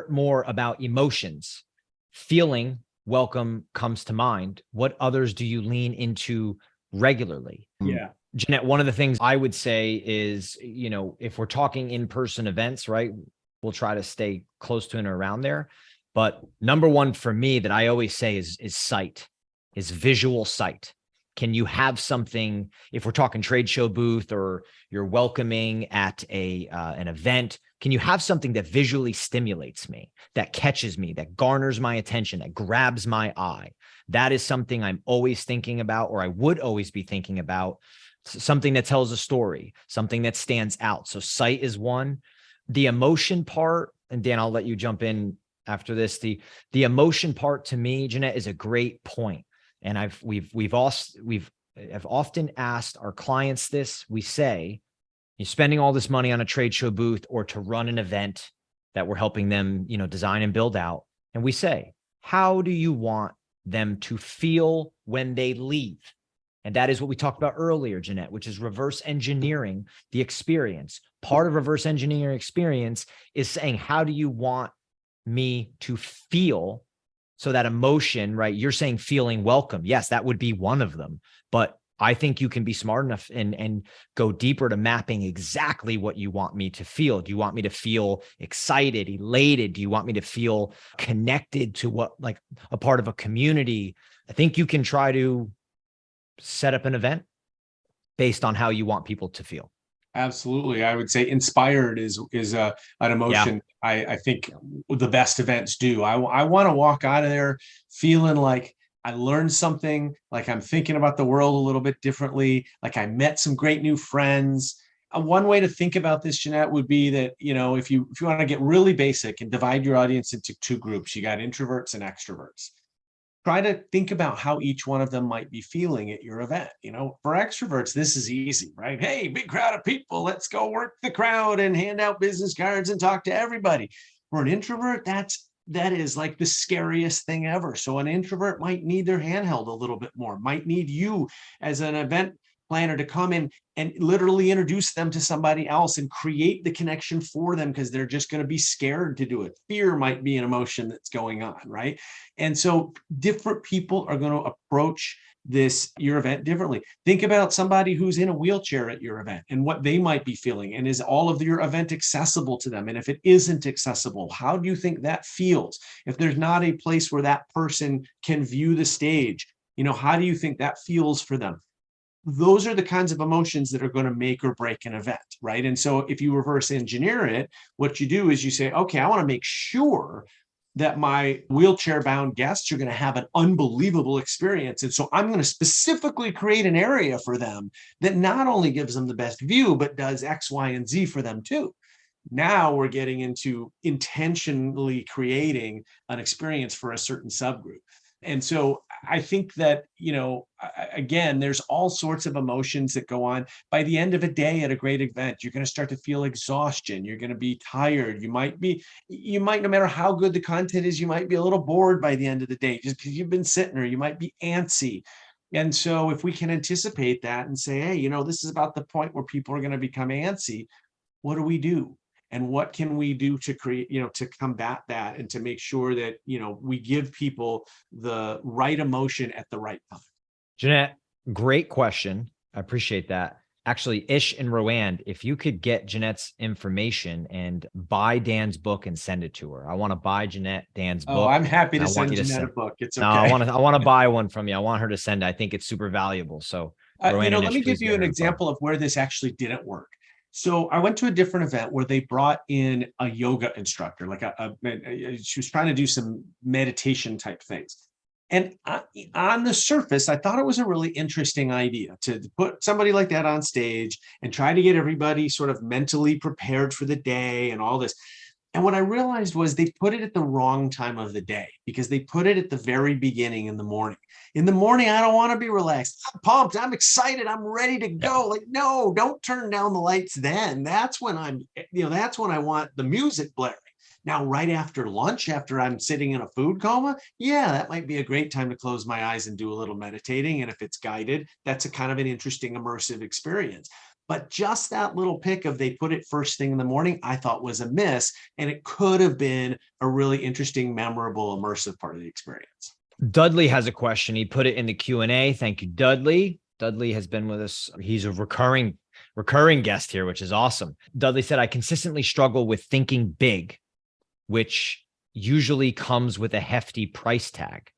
more about emotions? Feeling welcome comes to mind. What others do you lean into regularly? Yeah. Jeanette, one of the things I would say is, if we're talking in-person events, right, we'll try to stay close to and around there. But number one for me that I always say is sight, is visual sight. Can you have something, if we're talking trade show booth or you're welcoming at an event, can you have something that visually stimulates me, that catches me, that garners my attention, that grabs my eye? That is something I'm always thinking about, or I would always be thinking about. Something that tells a story, something that stands out. So sight is one. The emotion part, and Dan, I'll let you jump in after this. The emotion part, to me, Jeanette, is a great point. And I've often asked our clients this. We say, you're spending all this money on a trade show booth or to run an event that we're helping them, design and build out. And we say, how do you want them to feel when they leave? And that is what we talked about earlier, Jeanette, which is reverse engineering the experience. Part of reverse engineering experience is saying, how do you want me to feel? So that emotion, right? You're saying feeling welcome. Yes, that would be one of them. But I think you can be smart enough and go deeper to mapping exactly what you want me to feel. Do you want me to feel excited, elated? Do you want me to feel connected to what, like a part of a community? I think you can try to set up an event based on how you want people to feel. Absolutely. I would say inspired is an emotion. Yeah. I think the best events do. I want to walk out of there feeling like I learned something, like I'm thinking about the world a little bit differently, like I met some great new friends. One way to think about this, Jeanette, would be that, if you want to get really basic and divide your audience into 2 groups, you got introverts and extroverts. Try to think about how each one of them might be feeling at your event. For extroverts, this is easy, right? Hey, big crowd of people, let's go work the crowd and hand out business cards and talk to everybody. For an introvert, that is like the scariest thing ever. So an introvert might need their hand held a little bit more, might need you as an event planner to come in and literally introduce them to somebody else and create the connection for them, because they're just going to be scared to do it. Fear might be an emotion that's going on, right? And so different people are going to approach your event differently. Think about somebody who's in a wheelchair at your event and what they might be feeling. And is all of your event accessible to them? And if it isn't accessible, how do you think that feels? If there's not a place where that person can view the stage, how do you think that feels for them? those are the kinds of emotions that are going to make or break an event, right? And so if you reverse engineer it, what you do is you say, okay, I want to make sure that my wheelchair bound guests are going to have an unbelievable experience. And so I'm going to specifically create an area for them that not only gives them the best view, but does X, Y, and Z for them too. Now we're getting into intentionally creating an experience for a certain subgroup. And so I think that, again, there's all sorts of emotions that go on. By the end of a day at a great event, you're going to start to feel exhaustion. You're going to be tired. You might, no matter how good the content is, you might be a little bored by the end of the day just because you've been sitting, or you might be antsy. And so if we can anticipate that and say, hey, this is about the point where people are going to become antsy, what do we do? And what can we do to create, to combat that and to make sure that, we give people the right emotion at the right time? Jeanette, great question. I appreciate that. Actually, Ish and Roand, if you could get Jeanette's information and buy Dan's book and send it to her. I want to buy Jeanette Dan's book. Oh, I'm happy to send Jeanette a book. It's okay. No, I want to buy one from you. I want her to send it. I think it's super valuable. So, let me give you an example of where this actually didn't work. So I went to a different event where they brought in a yoga instructor, like she was trying to do some meditation type things. And on the surface, I thought it was a really interesting idea to put somebody like that on stage and try to get everybody sort of mentally prepared for the day and all this. And what I realized was they put it at the wrong time of the day, because they put it at the very beginning in the morning. In the morning, I don't want to be relaxed. I'm pumped. I'm excited. I'm ready to go. Like, no, don't turn down the lights then. That's when that's when I want the music blaring. Now, right after lunch, after I'm sitting in a food coma, yeah, that might be a great time to close my eyes and do a little meditating. And if it's guided, that's a kind of an interesting, immersive experience. But just that little pick of they put it first thing in the morning, I thought was a miss. And it could have been a really interesting, memorable, immersive part of the experience. Dudley has a question. He put it in the Q&A. Thank you, Dudley. Dudley has been with us. He's a recurring guest here, which is awesome. Dudley said, I consistently struggle with thinking big, which usually comes with a hefty price tag.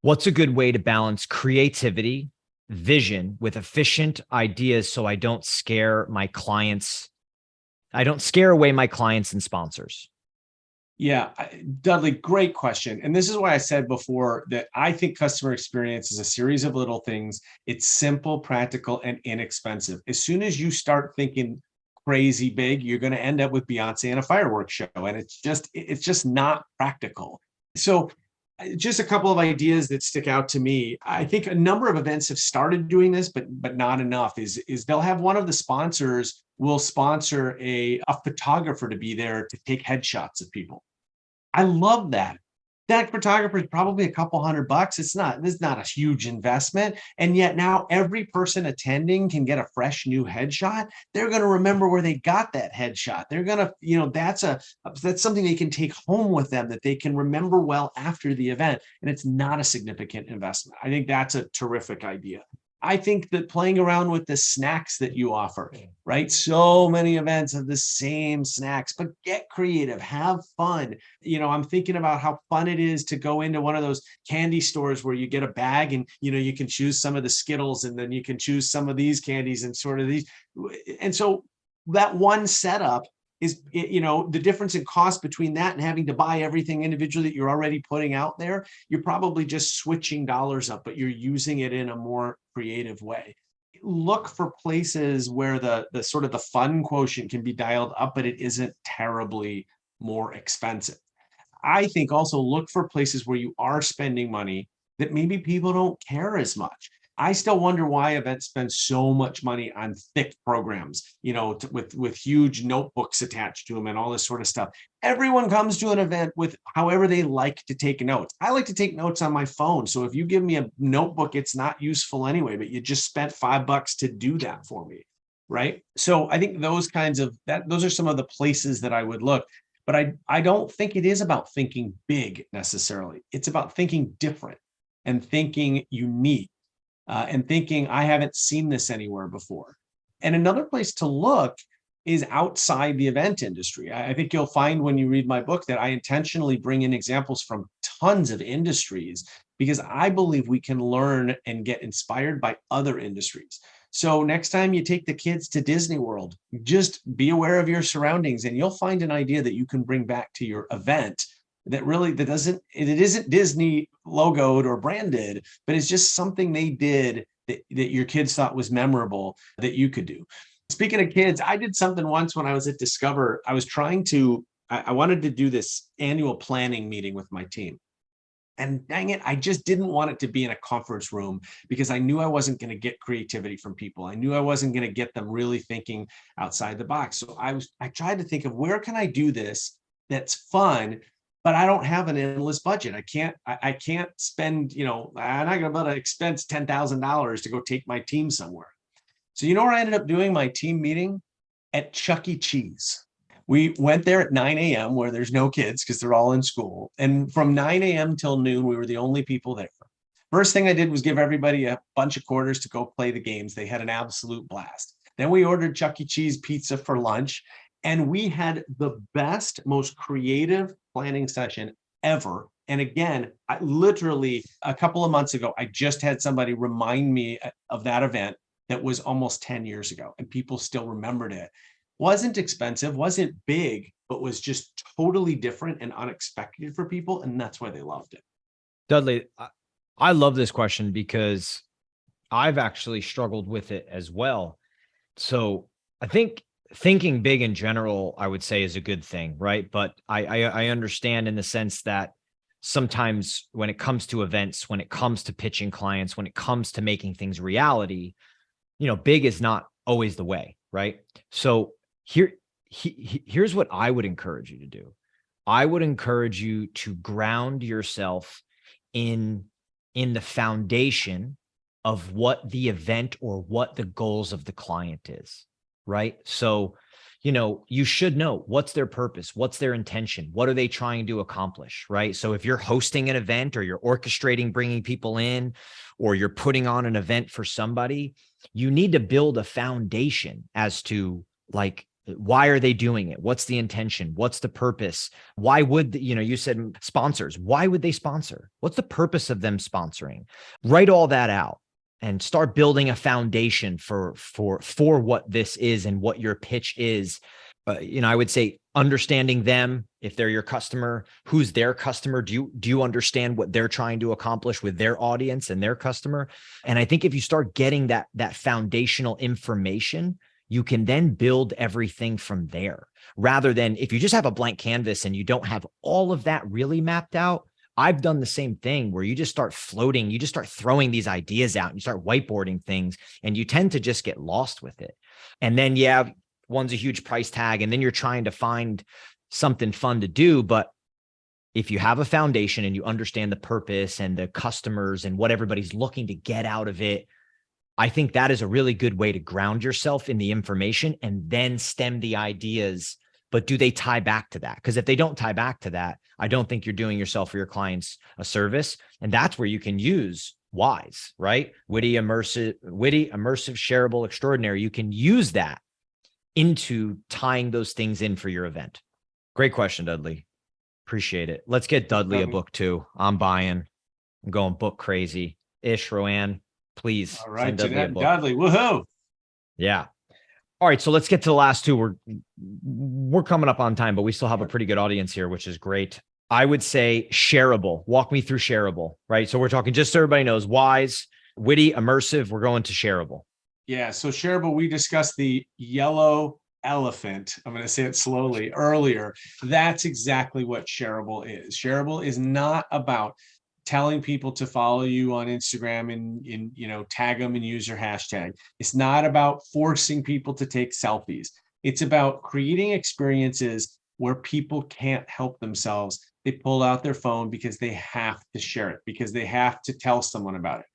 What's a good way to balance creativity, vision with efficient ideas so I don't scare my clients? I don't scare away my clients and sponsors. Yeah, Dudley, great question. And this is why I said before that I think customer experience is a series of little things. It's simple, practical, and inexpensive. As soon as you start thinking crazy big, you're going to end up with Beyonce and a fireworks show. And it's just not practical. So just a couple of ideas that stick out to me. I think a number of events have started doing this, but not enough. Is they'll have one of the sponsors will sponsor a photographer to be there to take headshots of people. I love that. That photographer is probably a couple $100. This is not a huge investment. And yet now every person attending can get a fresh new headshot. They're going to remember where they got that headshot. They're going to, that's something they can take home with them that they can remember well after the event. And it's not a significant investment. I think that's a terrific idea. I think that playing around with the snacks that you offer, right? So many events have the same snacks, but get creative, have fun. I'm thinking about how fun it is to go into one of those candy stores where you get a bag and, you can choose some of the Skittles and then you can choose some of these candies and sort of these. And so that one setup is, the difference in cost between that and having to buy everything individually that you're already putting out there, you're probably just switching dollars up, but you're using it in a more creative way. Look for places where the sort of the fun quotient can be dialed up, but it isn't terribly more expensive. I think also look for places where you are spending money that maybe people don't care as much. I still wonder why events spend so much money on thick programs, with huge notebooks attached to them and all this sort of stuff. Everyone comes to an event with however they like to take notes. I like to take notes on my phone. So if you give me a notebook, it's not useful anyway, but you just spent $5 to do that for me. Right. So I think those are some of the places that I would look. But I don't think it is about thinking big necessarily. It's about thinking different and thinking unique. And thinking, I haven't seen this anywhere before. And another place to look is outside the event industry. I think you'll find when you read my book that I intentionally bring in examples from tons of industries because I believe we can learn and get inspired by other industries. So next time you take the kids to Disney World, just be aware of your surroundings and you'll find an idea that you can bring back to your event it isn't Disney logoed or branded, but it's just something they did that your kids thought was memorable that you could do. Speaking of kids, I did something once when I was at Discover. I wanted to do this annual planning meeting with my team. And dang it, I just didn't want it to be in a conference room because I knew I wasn't going to get creativity from people. I knew I wasn't going to get them really thinking outside the box. So I tried to think of where can I do this that's fun, but I don't have an endless budget. I can't spend, I'm not going to expense $10,000 to go take my team somewhere. So you know where I ended up doing my team meeting? At Chuck E. Cheese. We went there at 9 a.m. where there's no kids because they're all in school. And from 9 a.m. till noon, we were the only people there. First thing I did was give everybody a bunch of quarters to go play the games. They had an absolute blast. Then we ordered Chuck E. Cheese pizza for lunch. And we had the best, most creative planning session ever. And again, I literally a couple of months ago, I just had somebody remind me of that event that was almost 10 years ago, and people still remembered it. Wasn't expensive, wasn't big, but was just totally different and unexpected for people. And that's why they loved it. Dudley, I love this question because I've actually struggled with it as well. So I think thinking big in general, I would say is a good thing, right? But I understand in the sense that sometimes when it comes to events, when it comes to pitching clients, when it comes to making things reality, big is not always the way, right? So here's what I would encourage you to do. I would encourage you to ground yourself in the foundation of what the event or what the goals of the client is, right? So, you should know what's their purpose, what's their intention, what are they trying to accomplish, right? So if you're hosting an event or you're orchestrating bringing people in, or you're putting on an event for somebody, you need to build a foundation as to why are they doing it? What's the intention? What's the purpose? Why would, you said sponsors, why would they sponsor? What's the purpose of them sponsoring? Write all that out and start building a foundation for what this is and what your pitch is. I would say understanding them, if they're your customer, who's their customer? Do you understand what they're trying to accomplish with their audience and their customer? And I think if you start getting that foundational information, you can then build everything from there, rather than if you just have a blank canvas and you don't have all of that really mapped out. I've done the same thing where you just start floating, you just start throwing these ideas out and you start whiteboarding things and you tend to just get lost with it. And then, one's a huge price tag and then you're trying to find something fun to do. But if you have a foundation and you understand the purpose and the customers and what everybody's looking to get out of it, I think that is a really good way to ground yourself in the information and then stem the ideas. But do they tie back to that? Because if they don't tie back to that, I don't think you're doing yourself or your clients a service. And that's where you can use WISE, right? Witty, immersive, shareable, extraordinary. You can use that into tying those things in for your event. Great question, Dudley. Appreciate it. Let's get Dudley a book too. I'm buying. I'm going book crazy. Roanne, please. All right, send Dudley a book. Dudley, woohoo. Yeah. All right, so let's get to the last two. We're coming up on time, but we still have a pretty good audience here, which is great. I would say shareable. Walk me through shareable, right? So we're talking, just so everybody knows, WISE, witty, immersive. We're going to shareable. Yeah, so shareable, we discussed the yellow elephant. I'm going to say it slowly earlier. That's exactly what shareable is. Shareable is not about telling people to follow you on Instagram and tag them and use your hashtag. It's not about forcing people to take selfies. It's about creating experiences where people can't help themselves. They pull out their phone because they have to share it, because they have to tell someone about it.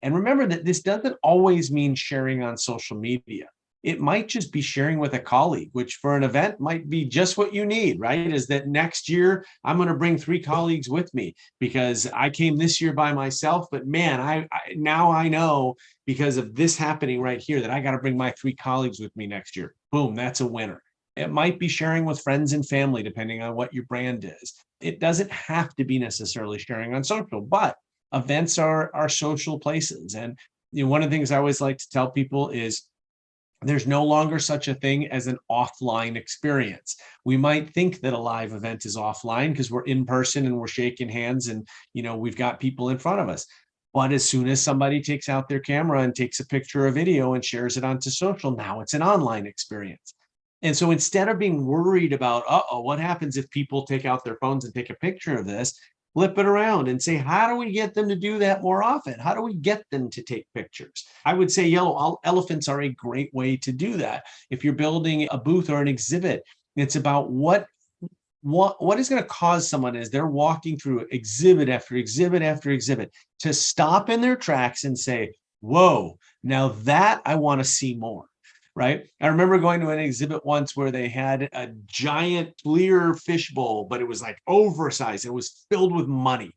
And remember that this doesn't always mean sharing on social media. It might just be sharing with a colleague, which for an event might be just what you need, right? Is that next year I'm going to bring 3 colleagues with me because I came this year by myself, but man, now I know because of this happening right here that I got to bring my 3 colleagues with me next year. Boom, that's a winner. It might be sharing with friends and family, depending on what your brand is. It doesn't have to be necessarily sharing on social, but events are social places. And one of the things I always like to tell people is there's no longer such a thing as an offline experience. We might think that a live event is offline because we're in person and we're shaking hands and we've got people in front of us. But as soon as somebody takes out their camera and takes a picture or video and shares it onto social, now it's an online experience. And so instead of being worried about, what happens if people take out their phones and take a picture of this, flip it around and say, how do we get them to do that more often? How do we get them to take pictures? I would say yellow elephants are a great way to do that. If you're building a booth or an exhibit, it's about what is going to cause someone as they're walking through exhibit after exhibit after exhibit to stop in their tracks and say, whoa, now that I want to see more. Right. I remember going to an exhibit once where they had a giant clear fishbowl, but it was like oversized. It was filled with money.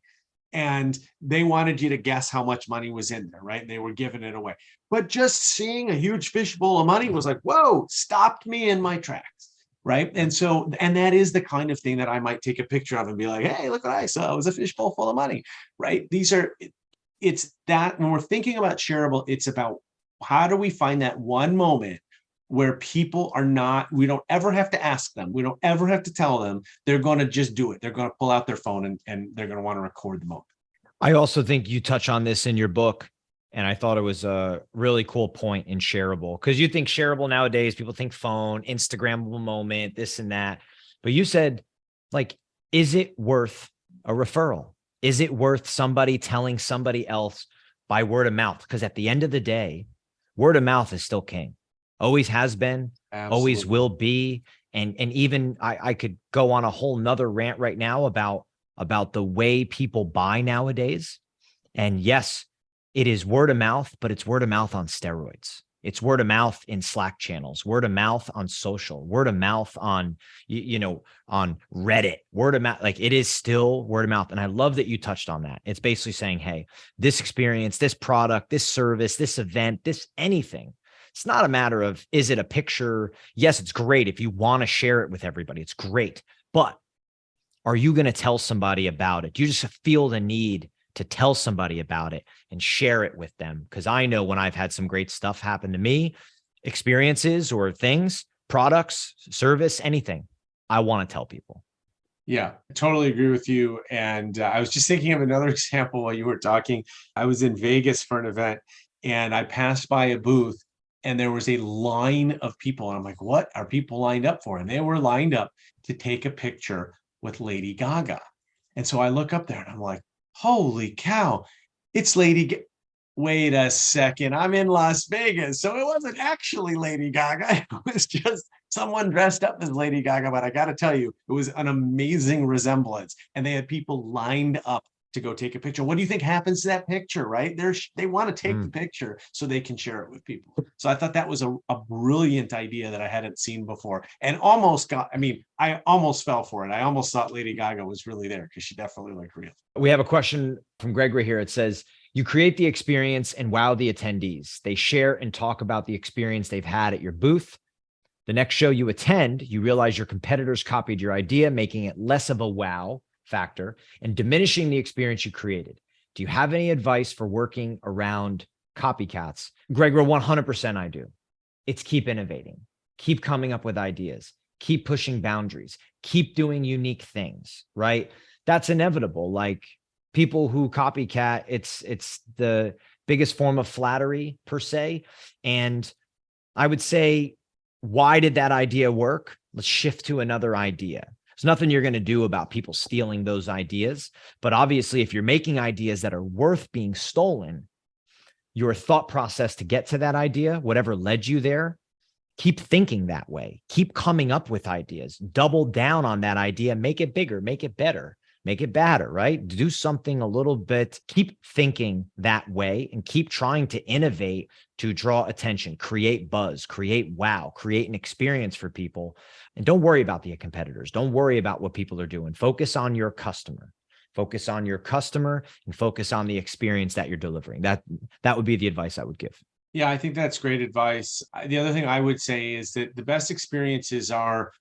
And they wanted you to guess how much money was in there, right? They were giving it away. But just seeing a huge fishbowl of money was like, whoa, stopped me in my tracks. Right. And that is the kind of thing that I might take a picture of and be like, hey, look what I saw. It was a fishbowl full of money. Right. It's that when we're thinking about shareable, it's about how do we find that one moment where people are not, we don't ever have to ask them. We don't ever have to tell them. They're going to just do it. They're going to pull out their phone and they're going to want to record the moment. I also think you touch on this in your book, and I thought it was a really cool point in shareable, because you think shareable nowadays, people think phone, Instagrammable moment, this and that. But you said, like, is it worth a referral? Is it worth somebody telling somebody else by word of mouth? Because at the end of the day, word of mouth is still king. Always has been, Absolutely. Always will be. And even I could go on a whole nother rant right now about the way people buy nowadays. And yes, it is word of mouth, but it's word of mouth on steroids. It's word of mouth in Slack channels, word of mouth on social, word of mouth on, on Reddit, word of mouth. Like, it is still word of mouth. And I love that you touched on that. It's basically saying, hey, this experience, this product, this service, this event, this anything. It's not a matter of, is it a picture? Yes, it's great. If you want to share it with everybody, it's great. But are you going to tell somebody about it? Do you just feel the need to tell somebody about it and share it with them? Because I know when I've had some great stuff happen to me, experiences or things, products, service, anything, I want to tell people. Yeah, I totally agree with you. And I was just thinking of another example while you were talking. I was in Vegas for an event and I passed by a booth and there was a line of people. And I'm like, what are people lined up for? And they were lined up to take a picture with Lady Gaga. And so I look up there and I'm like, holy cow, it's Wait a second, I'm in Las Vegas. So it wasn't actually Lady Gaga. It was just someone dressed up as Lady Gaga. But I got to tell you, it was an amazing resemblance. And they had people lined up to go take a picture. What do you think happens to that picture, right? They want to take the picture so they can share it with people. So I thought that was a brilliant idea that I hadn't seen before, and I almost fell for it. I almost thought Lady Gaga was really there because she definitely looked real. We have a question from Gregory here. It says, you create the experience and wow the attendees. They share and talk about the experience they've had at your booth. The next show you attend, you realize your competitors copied your idea, making it less of a wow factor and diminishing the experience you created. Do you have any advice for working around copycats? Gregor, 100% I do. It's keep innovating, keep coming up with ideas, keep pushing boundaries, keep doing unique things, right? That's inevitable. Like, people who copycat, it's the biggest form of flattery per se. And I would say, why did that idea work? Let's shift to another idea. There's nothing you're going to do about people stealing those ideas. But obviously, if you're making ideas that are worth being stolen, your thought process to get to that idea, whatever led you there, keep thinking that way. Keep coming up with ideas. Double down on that idea. Make it bigger. Make it better. Make it badder, right? Do something a little bit. Keep thinking that way and keep trying to innovate to draw attention, create buzz, create wow, create an experience for people. And don't worry about the competitors. Don't worry about what people are doing. Focus on your customer. Focus on your customer and focus on the experience that you're delivering. That would be the advice I would give. Yeah, I think that's great advice. The other thing I would say is that the best experiences are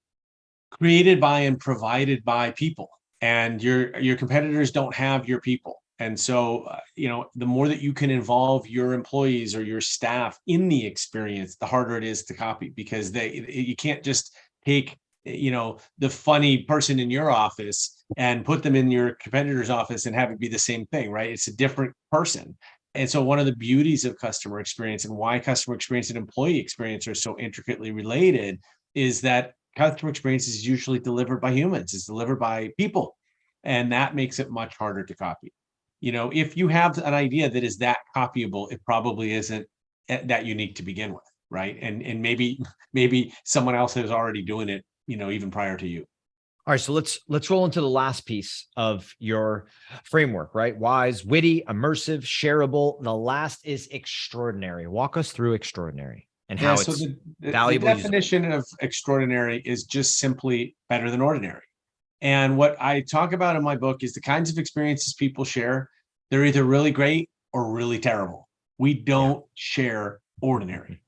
created by and provided by people, and your competitors don't have your people. And so the more that you can involve your employees or your staff in the experience, the harder it is to copy, because you can't just take the funny person in your office and put them in your competitor's office and have it be the same thing, right? It's a different person. And so one of the beauties of customer experience, and why customer experience and employee experience are so intricately related, is that customer experience is usually delivered by humans, it's delivered by people. And that makes it much harder to copy. If you have an idea that is that copyable, it probably isn't that unique to begin with, right? And maybe someone else is already doing it, even prior to you. All right, so let's roll into the last piece of your framework, right? Wise, witty, immersive, shareable. The last is extraordinary. Walk us through extraordinary and Yeah, how so it's the valuable, usable. definition of extraordinary is just simply better than ordinary. And what I talk about in my book is the kinds of experiences people share. They're either really great or really terrible. We Yeah. don't share ordinary.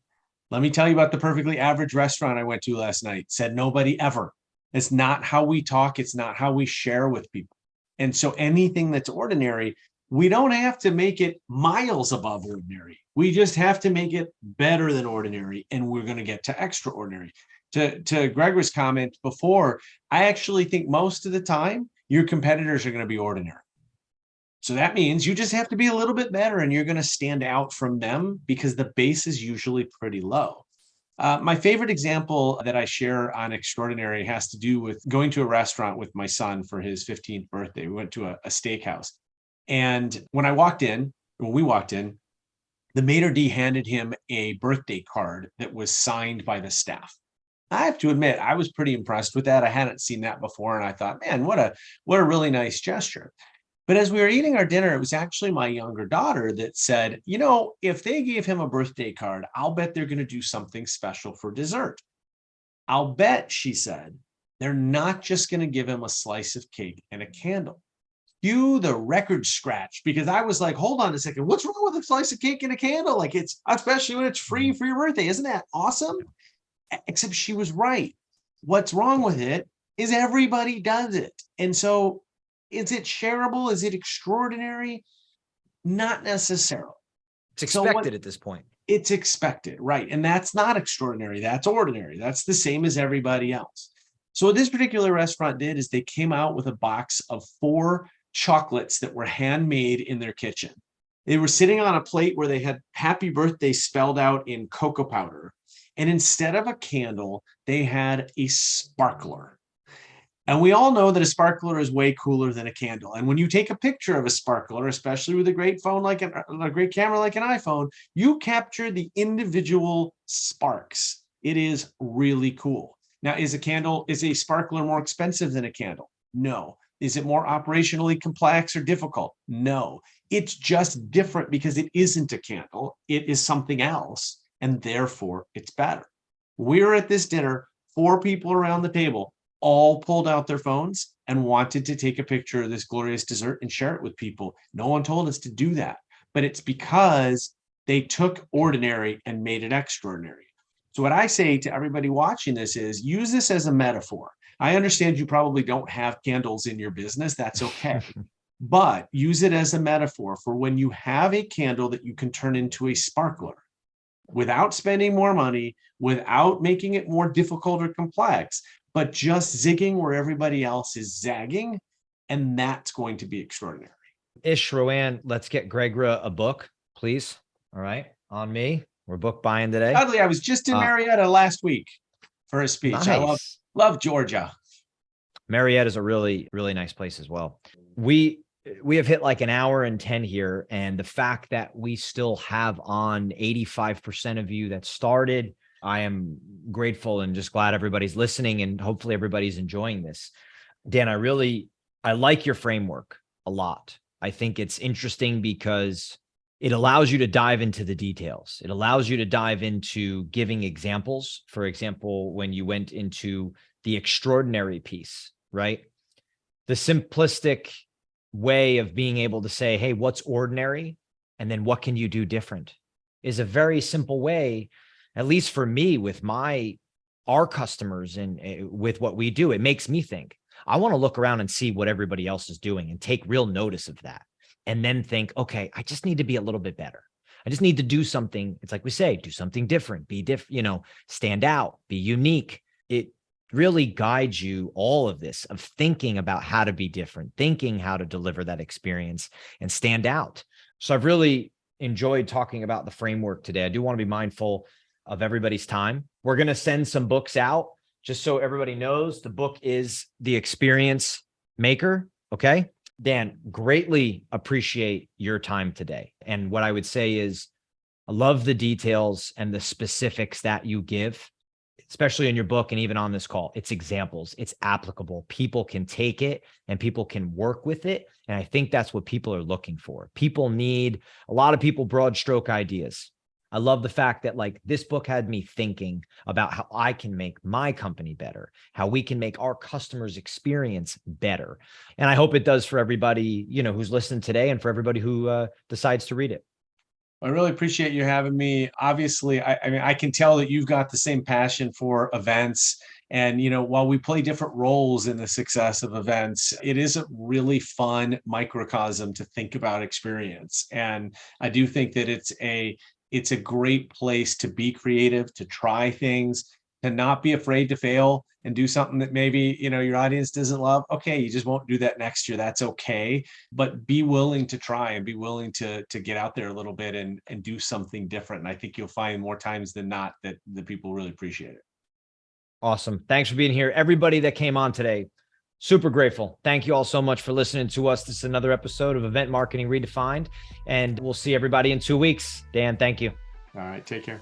Let me tell you about the perfectly average restaurant I went to last night. Said nobody ever. It's not how we talk. It's not how we share with people. And so anything that's ordinary, we don't have to make it miles above ordinary. We just have to make it better than ordinary. And we're going to get to extraordinary. To Gregor's comment before, I actually think most of the time your competitors are going to be ordinary. So that means you just have to be a little bit better, and you're going to stand out from them because the base is usually pretty low. My favorite example that I share on extraordinary has to do with going to a restaurant with my son for his 15th birthday. We went to a steakhouse. And when we walked in, the maitre d' handed him a birthday card that was signed by the staff. I have to admit, I was pretty impressed with that. I hadn't seen that before, and I thought, man, what a really nice gesture. But as we were eating our dinner, it was actually my younger daughter that said, if they gave him a birthday card, I'll bet they're going to do something special for dessert. I'll bet, she said, they're not just going to give him a slice of cake and a candle. Cue the record scratch, because I was like, hold on a second. What's wrong with a slice of cake and a candle? Like, it's especially when it's free for your birthday. Isn't that awesome? Except she was right. What's wrong with it is everybody does it. And so is it shareable? Is it extraordinary? Not necessarily. It's expected at this point. It's expected, right? And that's not extraordinary. That's ordinary. That's the same as everybody else. So what this particular restaurant did is they came out with a box of 4 chocolates that were handmade in their kitchen. They were sitting on a plate where they had happy birthday spelled out in cocoa powder. And instead of a candle, they had a sparkler. And we all know that a sparkler is way cooler than a candle. And when you take a picture of a sparkler, especially with a great phone like a great camera like an iPhone, you capture the individual sparks. It is really cool. Now, is a sparkler more expensive than a candle? No. Is it more operationally complex or difficult? No. It's just different because it isn't a candle. It is something else, and therefore it's better. We're at this dinner, 4 people around the table, all pulled out their phones and wanted to take a picture of this glorious dessert and share it with people. No one told us to do that, but it's because they took ordinary and made it extraordinary. So what I say to everybody watching this is use this as a metaphor. I understand you probably don't have candles in your business. That's okay. But use it as a metaphor for when you have a candle that you can turn into a sparkler without spending more money, without making it more difficult or complex, but just zigging where everybody else is zagging. And that's going to be extraordinary. Ish, Rowan, let's get Gregra a book, please. All right. On me. We're book buying today. Oddly, I was just in Marietta last week for a speech. Nice. I love Georgia. Marietta is a really, really nice place as well. We have hit like an hour and 10 here. And the fact that we still have on 85% of you that started, I am grateful and just glad everybody's listening, and hopefully everybody's enjoying this. Dan, I like your framework a lot. I think it's interesting because it allows you to dive into the details. It allows you to dive into giving examples. For example, when you went into the extraordinary piece, right? The simplistic way of being able to say, hey, what's ordinary? And then what can you do different? is a very simple way, at least for me with our customers and with what we do. It makes me think. I want to look around and see what everybody else is doing and take real notice of that. And then think, okay, I just need to be a little bit better. I just need to do something. It's like we say, do something different, be different, stand out, be unique. It really guides you, all of this of thinking about how to be different, thinking how to deliver that experience and stand out. So I've really enjoyed talking about the framework today. I do want to be mindful of everybody's time. We're going to send some books out just so everybody knows. The book is The Experience Maker. Okay. Dan, greatly appreciate your time today. And what I would say is I love the details and the specifics that you give, especially in your book and even on this call. It's examples, it's applicable. People can take it and people can work with it. And I think that's what people are looking for. People need, a lot of people, broad stroke ideas. I love the fact that this book had me thinking about how I can make my company better, how we can make our customers' experience better. And I hope it does for everybody, who's listening today and for everybody who decides to read it. I really appreciate you having me. Obviously, I mean, I can tell that you've got the same passion for events. And, while we play different roles in the success of events, it is a really fun microcosm to think about experience. And I do think that it's a great place to be creative, to try things, to not be afraid to fail and do something that maybe, your audience doesn't love. Okay, you just won't do that next year. That's okay. But be willing to try and be willing to get out there a little bit and do something different. And I think you'll find more times than not that the people really appreciate it. Awesome. Thanks for being here. Everybody that came on today, super grateful. Thank you all so much for listening to us. This is another episode of Event Marketing Redefined, and we'll see everybody in 2 weeks. Dan, thank you. All right. Take care.